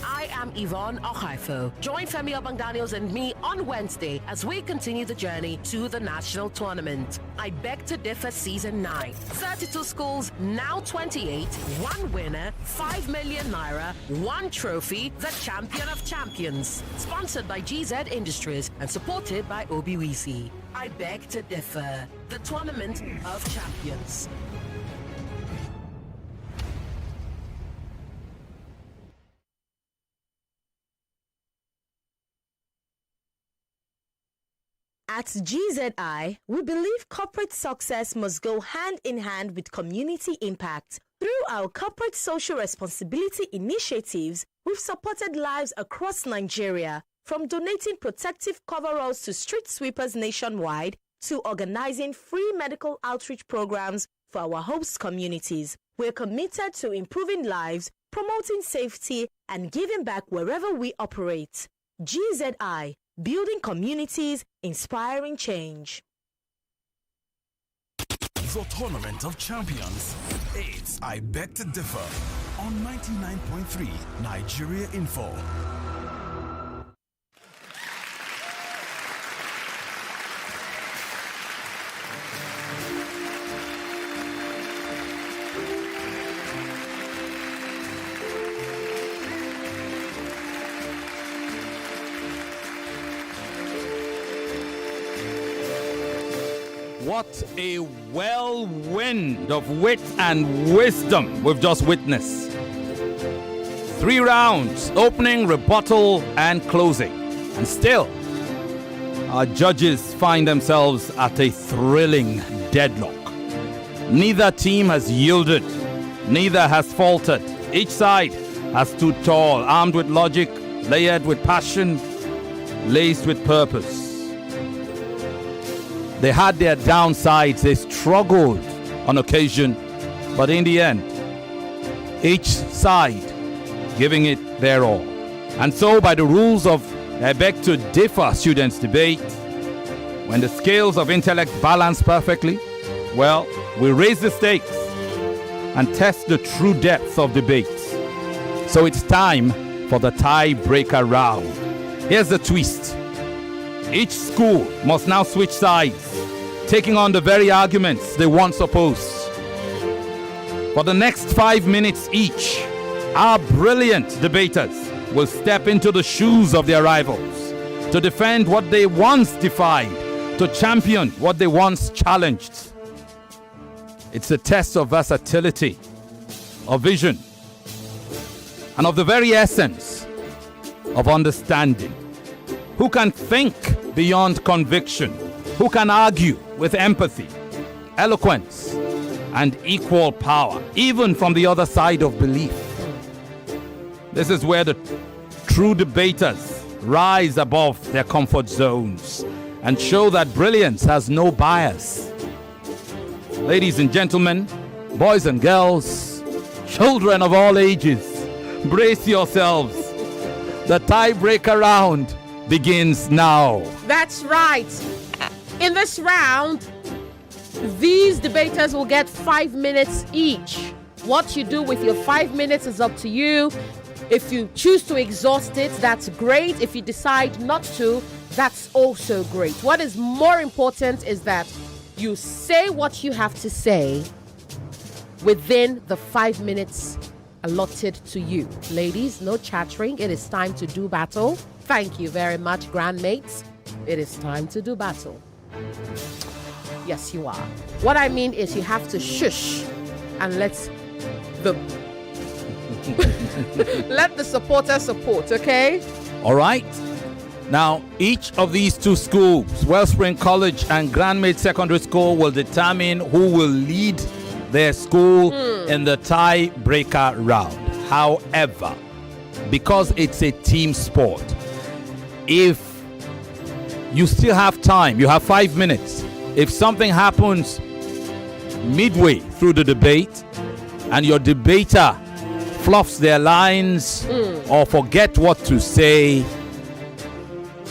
I am Yvonne Ohaifo. Join Femi, Obong-Daniels and me on Wednesday as we continue the journey to the national tournament. I Beg to Differ Season 9. 32 schools, now 28. One winner, 5 million naira, one trophy, the champion of champions. Sponsored by GZ Industries and supported by Obiwisi. I Beg to Differ, the tournament of champions. At GZI, we believe corporate success must go hand in hand with community impact. Through our corporate social responsibility initiatives, we've supported lives across Nigeria, from donating protective coveralls to street sweepers nationwide to organizing free medical outreach programs for our host communities. We're committed to improving lives, promoting safety, and giving back wherever we operate. GZI, building communities, inspiring change. The Tournament of Champions. It's I Beg to Differ on 99.3 Nigeria Info. What a whirlwind of wit and wisdom we've just witnessed. 3 rounds, opening, rebuttal, and closing. And still, our judges find themselves at a thrilling deadlock. Neither team has yielded, neither has faltered. Each side has stood tall, armed with logic, layered with passion, laced with purpose. They had their downsides, they struggled on occasion, but in the end, each side giving it their all. And so, by the rules of I beg to differ students' debate, when the scales of intellect balance perfectly, well, we raise the stakes and test the true depth of debates. So it's time for the tiebreaker round. Here's the twist. Each school must now switch sides, taking on the very arguments they once opposed. For the next 5 minutes each, our brilliant debaters will step into the shoes of their rivals to defend what they once defied, to champion what they once challenged. It's a test of versatility, of vision, and of the very essence of understanding. Who can think beyond conviction? Who can argue with empathy, eloquence, and equal power, even from the other side of belief? This is where the true debaters rise above their comfort zones and show that brilliance has no bias. Ladies and gentlemen, boys and girls, children of all ages, brace yourselves. The tiebreaker round begins now. That's right. In this round, these debaters will get 5 minutes each. What you do with your 5 minutes is up to you. If you choose to exhaust it, that's great. If you decide not to, that's also great. What is more important is that you say what you have to say within the 5 minutes allotted to you. Ladies, no chattering. It is time to do battle. Thank you very much, Grandmates. It is time to do battle. Yes, you are. What I mean is you have to shush and let the supporters support, okay? All right. Now, each of these two schools, Wellspring College and Grandmates Secondary School, will determine who will lead their school in the tiebreaker round. However, because it's a team sport, if you still have time, you have 5 minutes. If something happens midway through the debate and your debater fluffs their lines or forget what to say,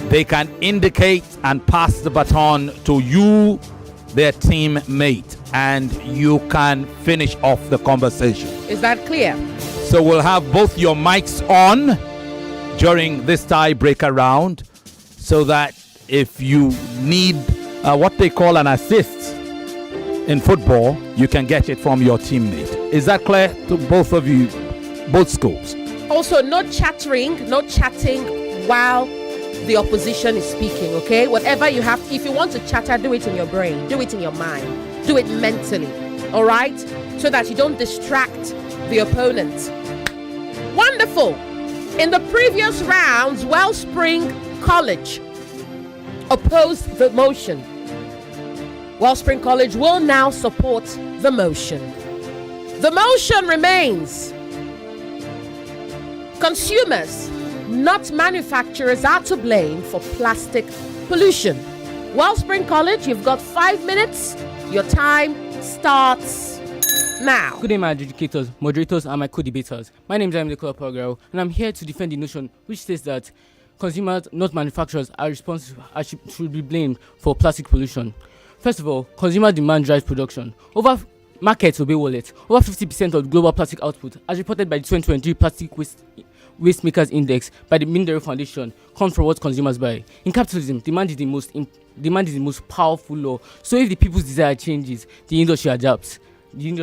they can indicate and pass the baton to you, their teammate, and you can finish off the conversation. Is that clear? So we'll have both your mics on during this tiebreaker round so that if you need what they call an assist in football, you can get it from your teammate. Is that clear to both of you, both schools? Also, no chatting while the opposition is speaking, okay? Whatever you have, if you want to chatter, do it in your brain, do it in your mind, do it mentally, all right? So that you don't distract the opponent. Wonderful. In the previous rounds, Wellspring College opposed the motion. Wellspring College will now support the motion. The motion remains: consumers, not manufacturers, are to blame for plastic pollution. Wellspring College, you've got 5 minutes. Your time starts now. Good day, my educators, moderators, and my co-debaters. My name is Nicola Pogaro, and I'm here to defend the notion which says that consumers, not manufacturers, are responsible, should be blamed for plastic pollution. First of all, consumer demand drives production. Markets obey wallets. Over 50% of global plastic output, as reported by the 2023 Plastic Waste Makers Index by the Mindero Foundation, comes from what consumers buy. In capitalism, demand is the most powerful law. So if the people's desire changes, the industry adapts. The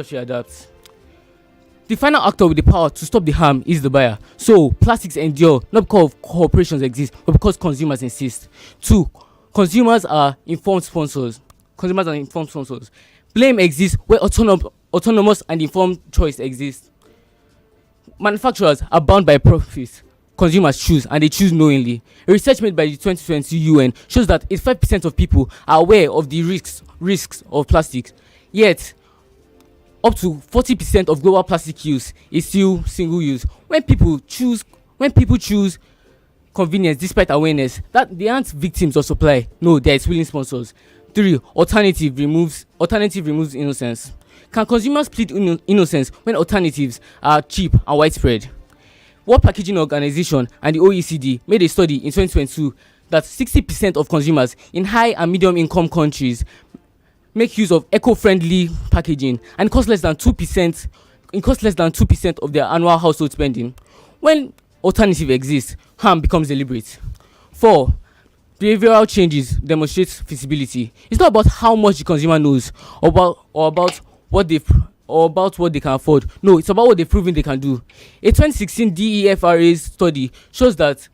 final actor with the power to stop the harm is the buyer. So plastics endure not because corporations exist, but because consumers insist. 2. Consumers are informed sponsors. consumers and informed sponsors. Blame exists where autonomous and informed choice exists. Manufacturers are bound by profits. Consumers choose, and they choose knowingly. A research made by the 2020 UN shows that 85% of people are aware of the risks of plastics. Yet, up to 40% of global plastic use is still single use. When people choose convenience despite awareness, that they aren't victims of supply. No, they are its willing sponsors. 3. Alternative removes innocence. Can consumers plead innocence when alternatives are cheap and widespread? World Packaging Organization and the OECD made a study in 2022 that 60% of consumers in high and medium income countries make use of eco-friendly packaging and cost less than 2% of their annual household spending. When alternative exists, harm becomes deliberate. 4. Behavioral changes demonstrate feasibility. It's not about how much the consumer knows or about what they can afford. No, it's about what they've proven they can do. A 2016 DEFRA study shows that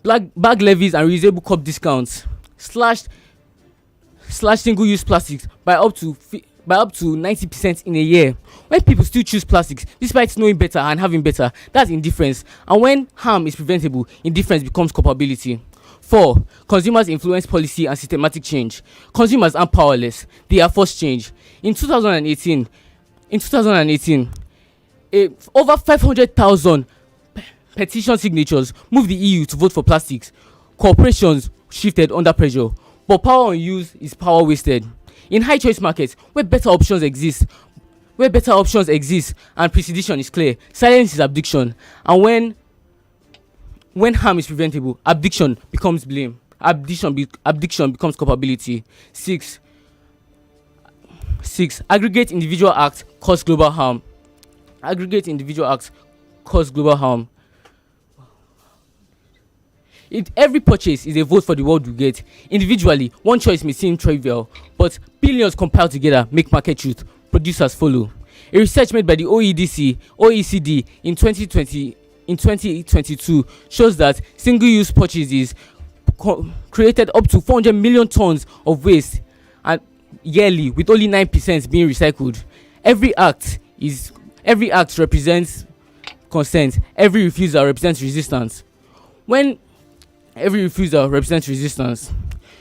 bag levies and reusable cup discounts slashed single-use plastics by up to 90% in a year. When people still choose plastics despite knowing better and having better, that's indifference. And when harm is preventable, indifference becomes culpability. 4. Consumers influence policy and systematic change. Consumers aren't powerless; they are forced change. In 2018, over 500,000 petition signatures moved the EU to vote for plastics. Corporations shifted under pressure, but power on use is power wasted. In high choice markets where better options exist and precision is clear, silence is abdiction. And when harm is preventable, abdiction becomes blame. Abdiction becomes culpability. 6. Aggregate individual acts cause global harm. Every purchase is a vote for the world we get. Individually, one choice may seem trivial, but billions compiled together make market truth. Producers follow. A research made by the OECD in 2022 shows that single-use purchases created up to 400 million tons of waste and yearly, with only 9% being recycled. Every act represents consent. Every refusal represents resistance. When every refusal represents resistance,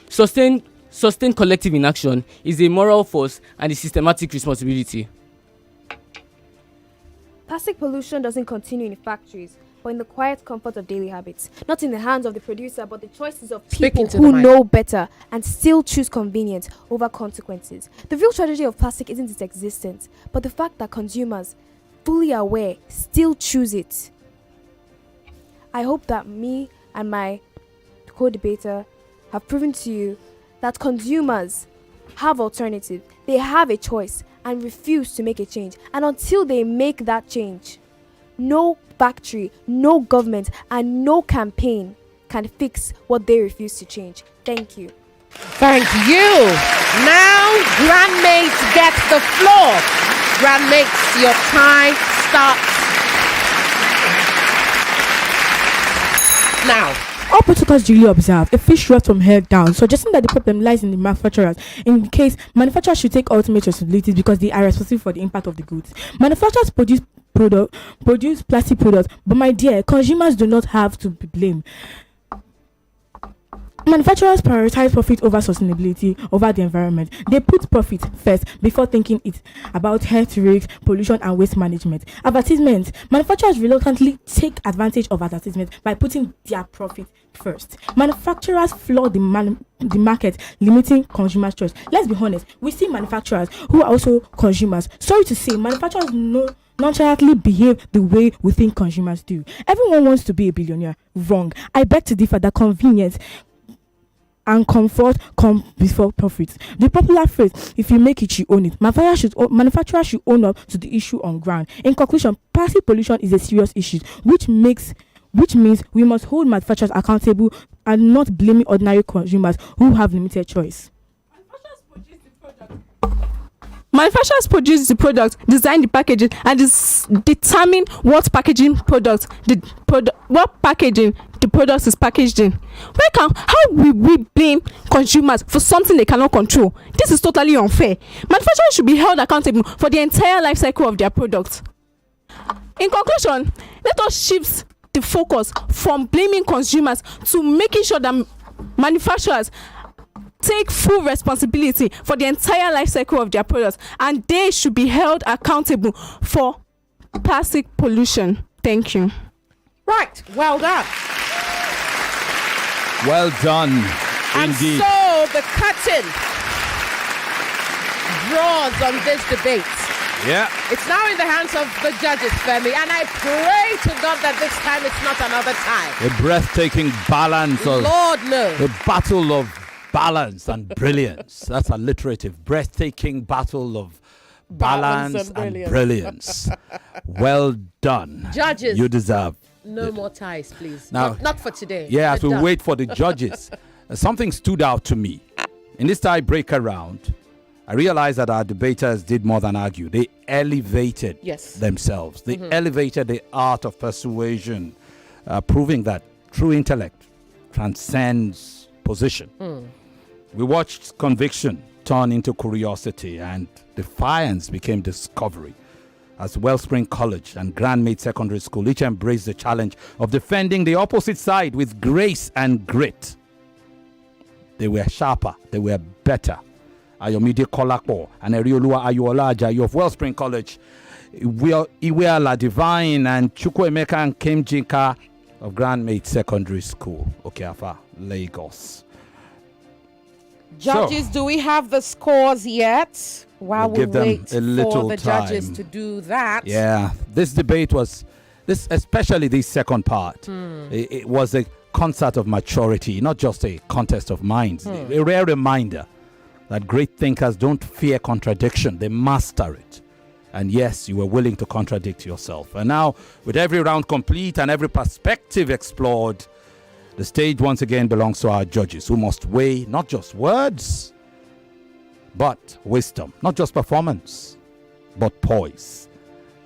sustained collective inaction is a moral force and a systematic responsibility. Plastic pollution doesn't continue in factories, but in the quiet comfort of daily habits. Not in the hands of the producer, but the choices of people who know better and still choose convenience over consequences. The real tragedy of plastic isn't its existence, but the fact that consumers, fully aware, still choose it. I hope that me and my co-debater have proven to you that consumers have alternatives, they have a choice and refuse to make a change. And until they make that change, no factory, no government, and no campaign can fix what they refuse to change. Thank you. Thank you. Now, Grandmates get the floor. Grandmates, your time starts now. All protocols duly observed, a fish rots from head down, suggesting that the problem lies in the manufacturers. In case, manufacturers should take ultimate responsibilities because they are responsible for the impact of the goods. Manufacturers produce plastic products, but my dear, consumers do not have to be blamed. Manufacturers prioritize profit over sustainability, over the environment. They put profit first before thinking it about health risks, pollution, and waste management. Advertisements. Manufacturers reluctantly take advantage of advertisements by putting their profit first. Manufacturers flood the market, limiting consumers' choice. Let's be honest, we see manufacturers who are also consumers. Sorry to say, manufacturers nonchalantly behave the way we think consumers do. Everyone wants to be a billionaire. Wrong. I beg to differ that convenience and comfort come before profits. The popular phrase, if you make it, you own it. Manufacturers should own up to the issue on ground. In conclusion, plastic pollution is a serious issue, which means we must hold manufacturers accountable and not blaming ordinary consumers who have limited choice. Manufacturers produce the product, design the packaging, and determine what packaging the product is packaged in. How will we blame consumers for something they cannot control? This is totally unfair. Manufacturers should be held accountable for the entire life cycle of their product. In conclusion, let us shift the focus from blaming consumers to making sure that manufacturers take full responsibility for the entire life cycle of their products, and they should be held accountable for plastic pollution. Thank you. Right, well done. Well done, And indeed. so the curtain draws on this debate. Yeah. It's now in the hands of the judges, Femi, and I pray to God that this time it's not another time. A breathtaking balance of Lord, no. a battle of balance and brilliance. That's alliterative. Breathtaking battle of balance and brilliance. Well done. Judges. You deserve. No more ties, please. Now- Not for today. Yeah, as We're we done. wait for the judges, something stood out to me. In this tiebreaker round, I realized that our debaters did more than argue. They elevated themselves. They elevated the art of persuasion, proving that true intellect transcends position. We watched conviction turn into curiosity, and defiance became discovery. As Wellspring College and Grandmates Secondary School each embraced the challenge of defending the opposite side with grace and grit. They were sharper, they were better. Ayomide Kolakpo and Erioluwa Ayuola Ajayi of Wellspring College, Iweala Divine and Chukwuemeka and Kemjinka of Grandmates Secondary School, Okeafa, Lagos. Judges, do we have the scores yet? While we give them wait a little for the judges time. to do that. Yeah, this debate was, especially this second part, it was a concert of maturity, not just a contest of minds. A rare reminder that great thinkers don't fear contradiction, they master it. And yes, you were willing to contradict yourself. And now, with every round complete and every perspective explored, the stage once again belongs to our judges, who must weigh not just words, but wisdom. Not just performance, but poise.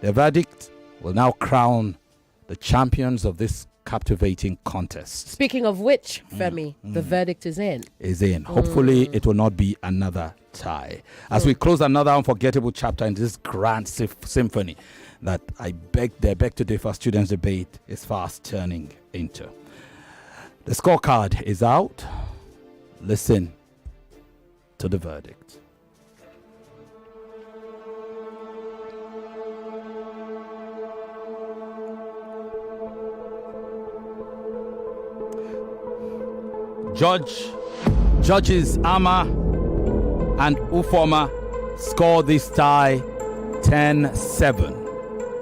Their verdict will now crown the champions of this captivating contest. Speaking of which, Femi, the verdict is in. Hopefully, it will not be another tie. As we close another unforgettable chapter in this grand symphony that they beg to differ students' debate is fast turning into. The scorecard is out. Listen to the verdict. Judges Ama and Ufoma score this tie 10-7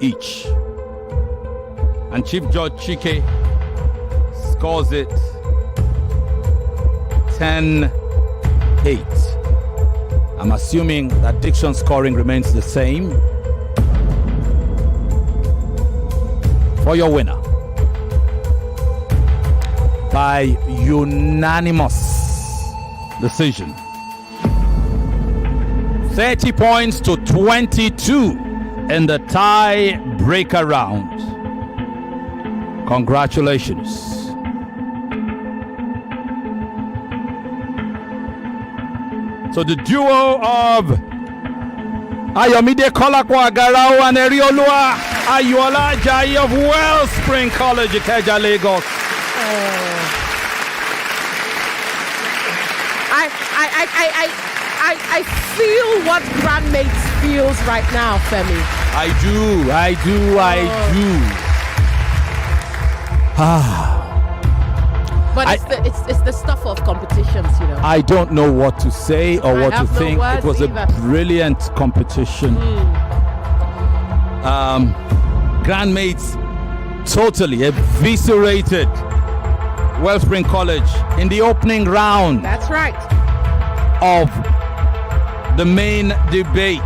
each. And Chief Judge Chike scores it 10-8. I'm assuming that diction scoring remains the same. For your winner, by unanimous decision, 30 points to 22 in the tie-breaker round. Congratulations. So the duo of Ayomide Kolakwa Agarao and Erioluwa Ayuola Ajayi of Wellspring College, Ikeja, Lagos. I feel what Grandmates feels right now, Femi. I do. But it's the stuff of competitions, you know. I don't know what to say or what to think. It was a brilliant competition. Grandmates totally eviscerated Wellspring College in the opening round. That's right. Of the main debate.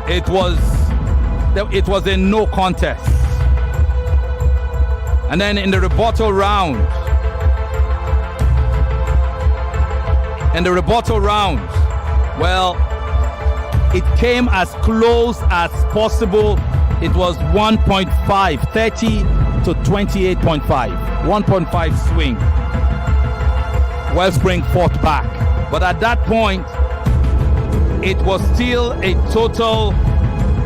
It was a no contest. And then in the rebuttal round, well, it came as close as possible. It was 1.5, 30 to 28.5. 1.5 swing. Wellspring fought back. But at that point, it was still a total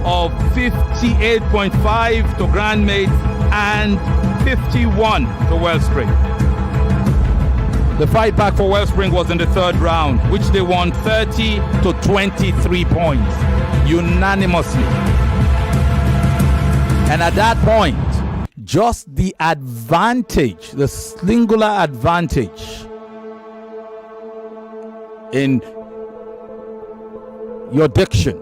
of 58.5 to Grandmates and 51 to Wellspring. The fight back for Wellspring was in the third round, which they won 30 to 23 points, unanimously. And at that point, just the advantage, the singular advantage in your diction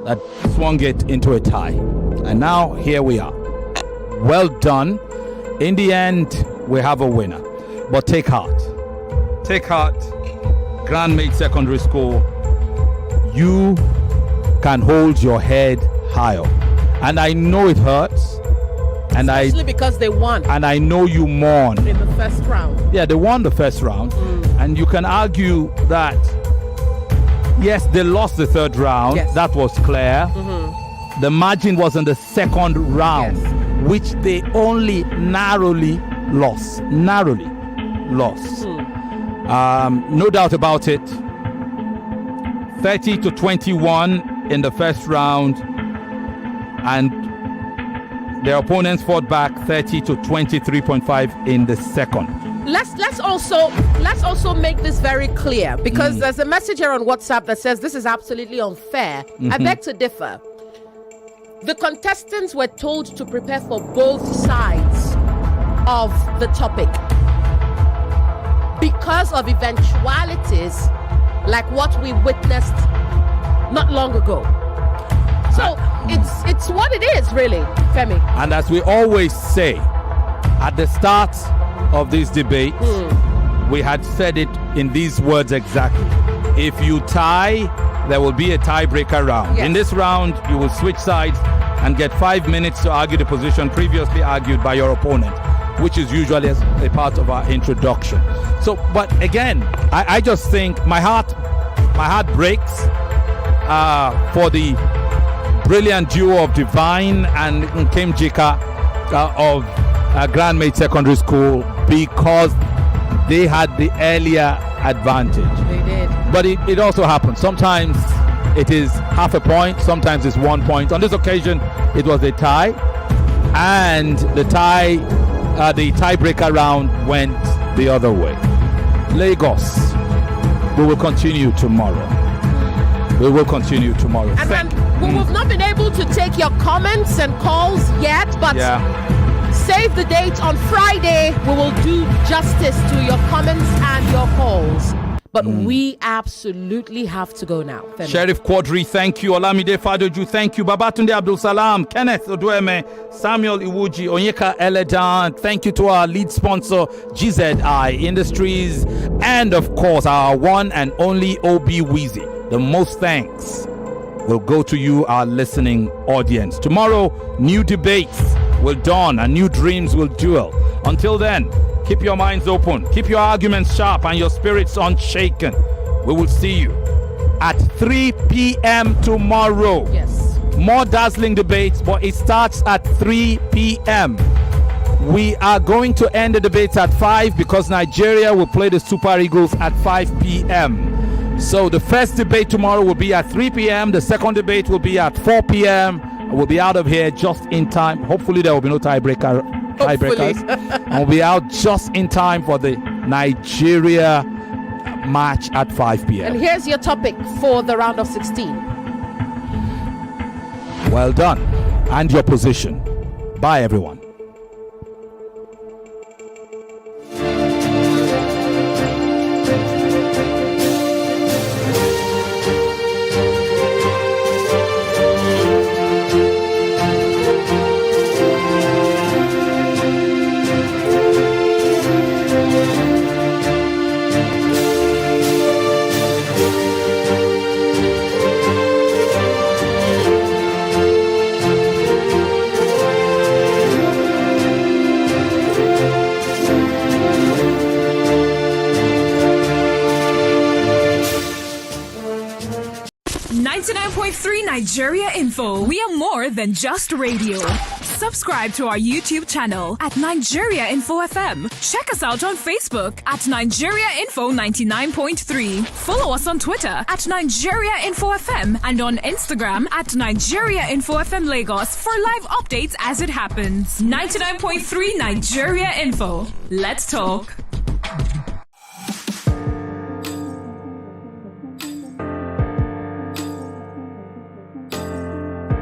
that swung it into a tie. And now here we are. Well done. In the end, we have a winner. But take heart. Take heart. Grandmates Secondary School. You can hold your head higher. And I know it hurts. And Especially because they won. And I know you mourn. In the first round. Yeah, they won the first round. And you can argue that, yes, they lost the third round. Yes. That was clear. The margin was in the second round, which they only narrowly lost. No doubt about it. 30 to 21 in the first round, and their opponents fought back 30 to 23.5 in the second. Let's also make this very clear, because there's a message here on WhatsApp that says this is absolutely unfair. I beg to differ. The contestants were told to prepare for both sides of the topic because of eventualities like what we witnessed not long ago. So it's what it is, really, Femi. And as we always say at the start of this debate, we had said it in these words exactly. If you tie, there will be a tiebreaker round. Yes. In this round, you will switch sides and get 5 minutes to argue the position previously argued by your opponent, which is usually a part of our introduction. So, but again, I just think my heart breaks for the brilliant duo of Divine and Nkem Jika of Grandmates Secondary School, because they had the earlier advantage. They did. But it also happens. Sometimes it is half a point, sometimes it's 1 point. On this occasion, it was a tie, and the tiebreaker round went the other way. Lagos, we will continue tomorrow. And we've not been able to take your comments and calls yet, but save the date on Friday. We will do justice to your comments and your calls. But we absolutely have to go now. Femi. Sheriff Quadri, thank you. Olamide Fadoju, thank you. Babatunde Abdul Salam, Kenneth Odueme, Samuel Iwuji, Onyeka Eledan. Thank you to our lead sponsor, GZI Industries, and of course our one and only OB Weezy. The most thanks will go to you, our listening audience. Tomorrow, new debates will dawn and new dreams will duel. Until then, keep your minds open, keep your arguments sharp and your spirits unshaken. We will see you at 3 p.m. tomorrow. Yes. More dazzling debates, but it starts at 3 p.m. We are going to end the debates at 5 because Nigeria will play the Super Eagles at 5 p.m. So the first debate tomorrow will be at 3 p.m. The second debate will be at 4 p.m. We'll be out of here just in time. Hopefully there will be no tiebreakers. And we'll be out just in time for the Nigeria match at 5 p.m. And here's your topic for the round of 16. Well done. And your position. Bye, everyone. Nigeria Info. We are more than just radio. Subscribe to our YouTube channel at Nigeria Info FM. Check us out on Facebook at Nigeria Info 99.3. Follow us on Twitter at Nigeria Info FM and on Instagram at Nigeria Info FM Lagos for live updates as it happens. 99.3 Nigeria Info. Let's talk.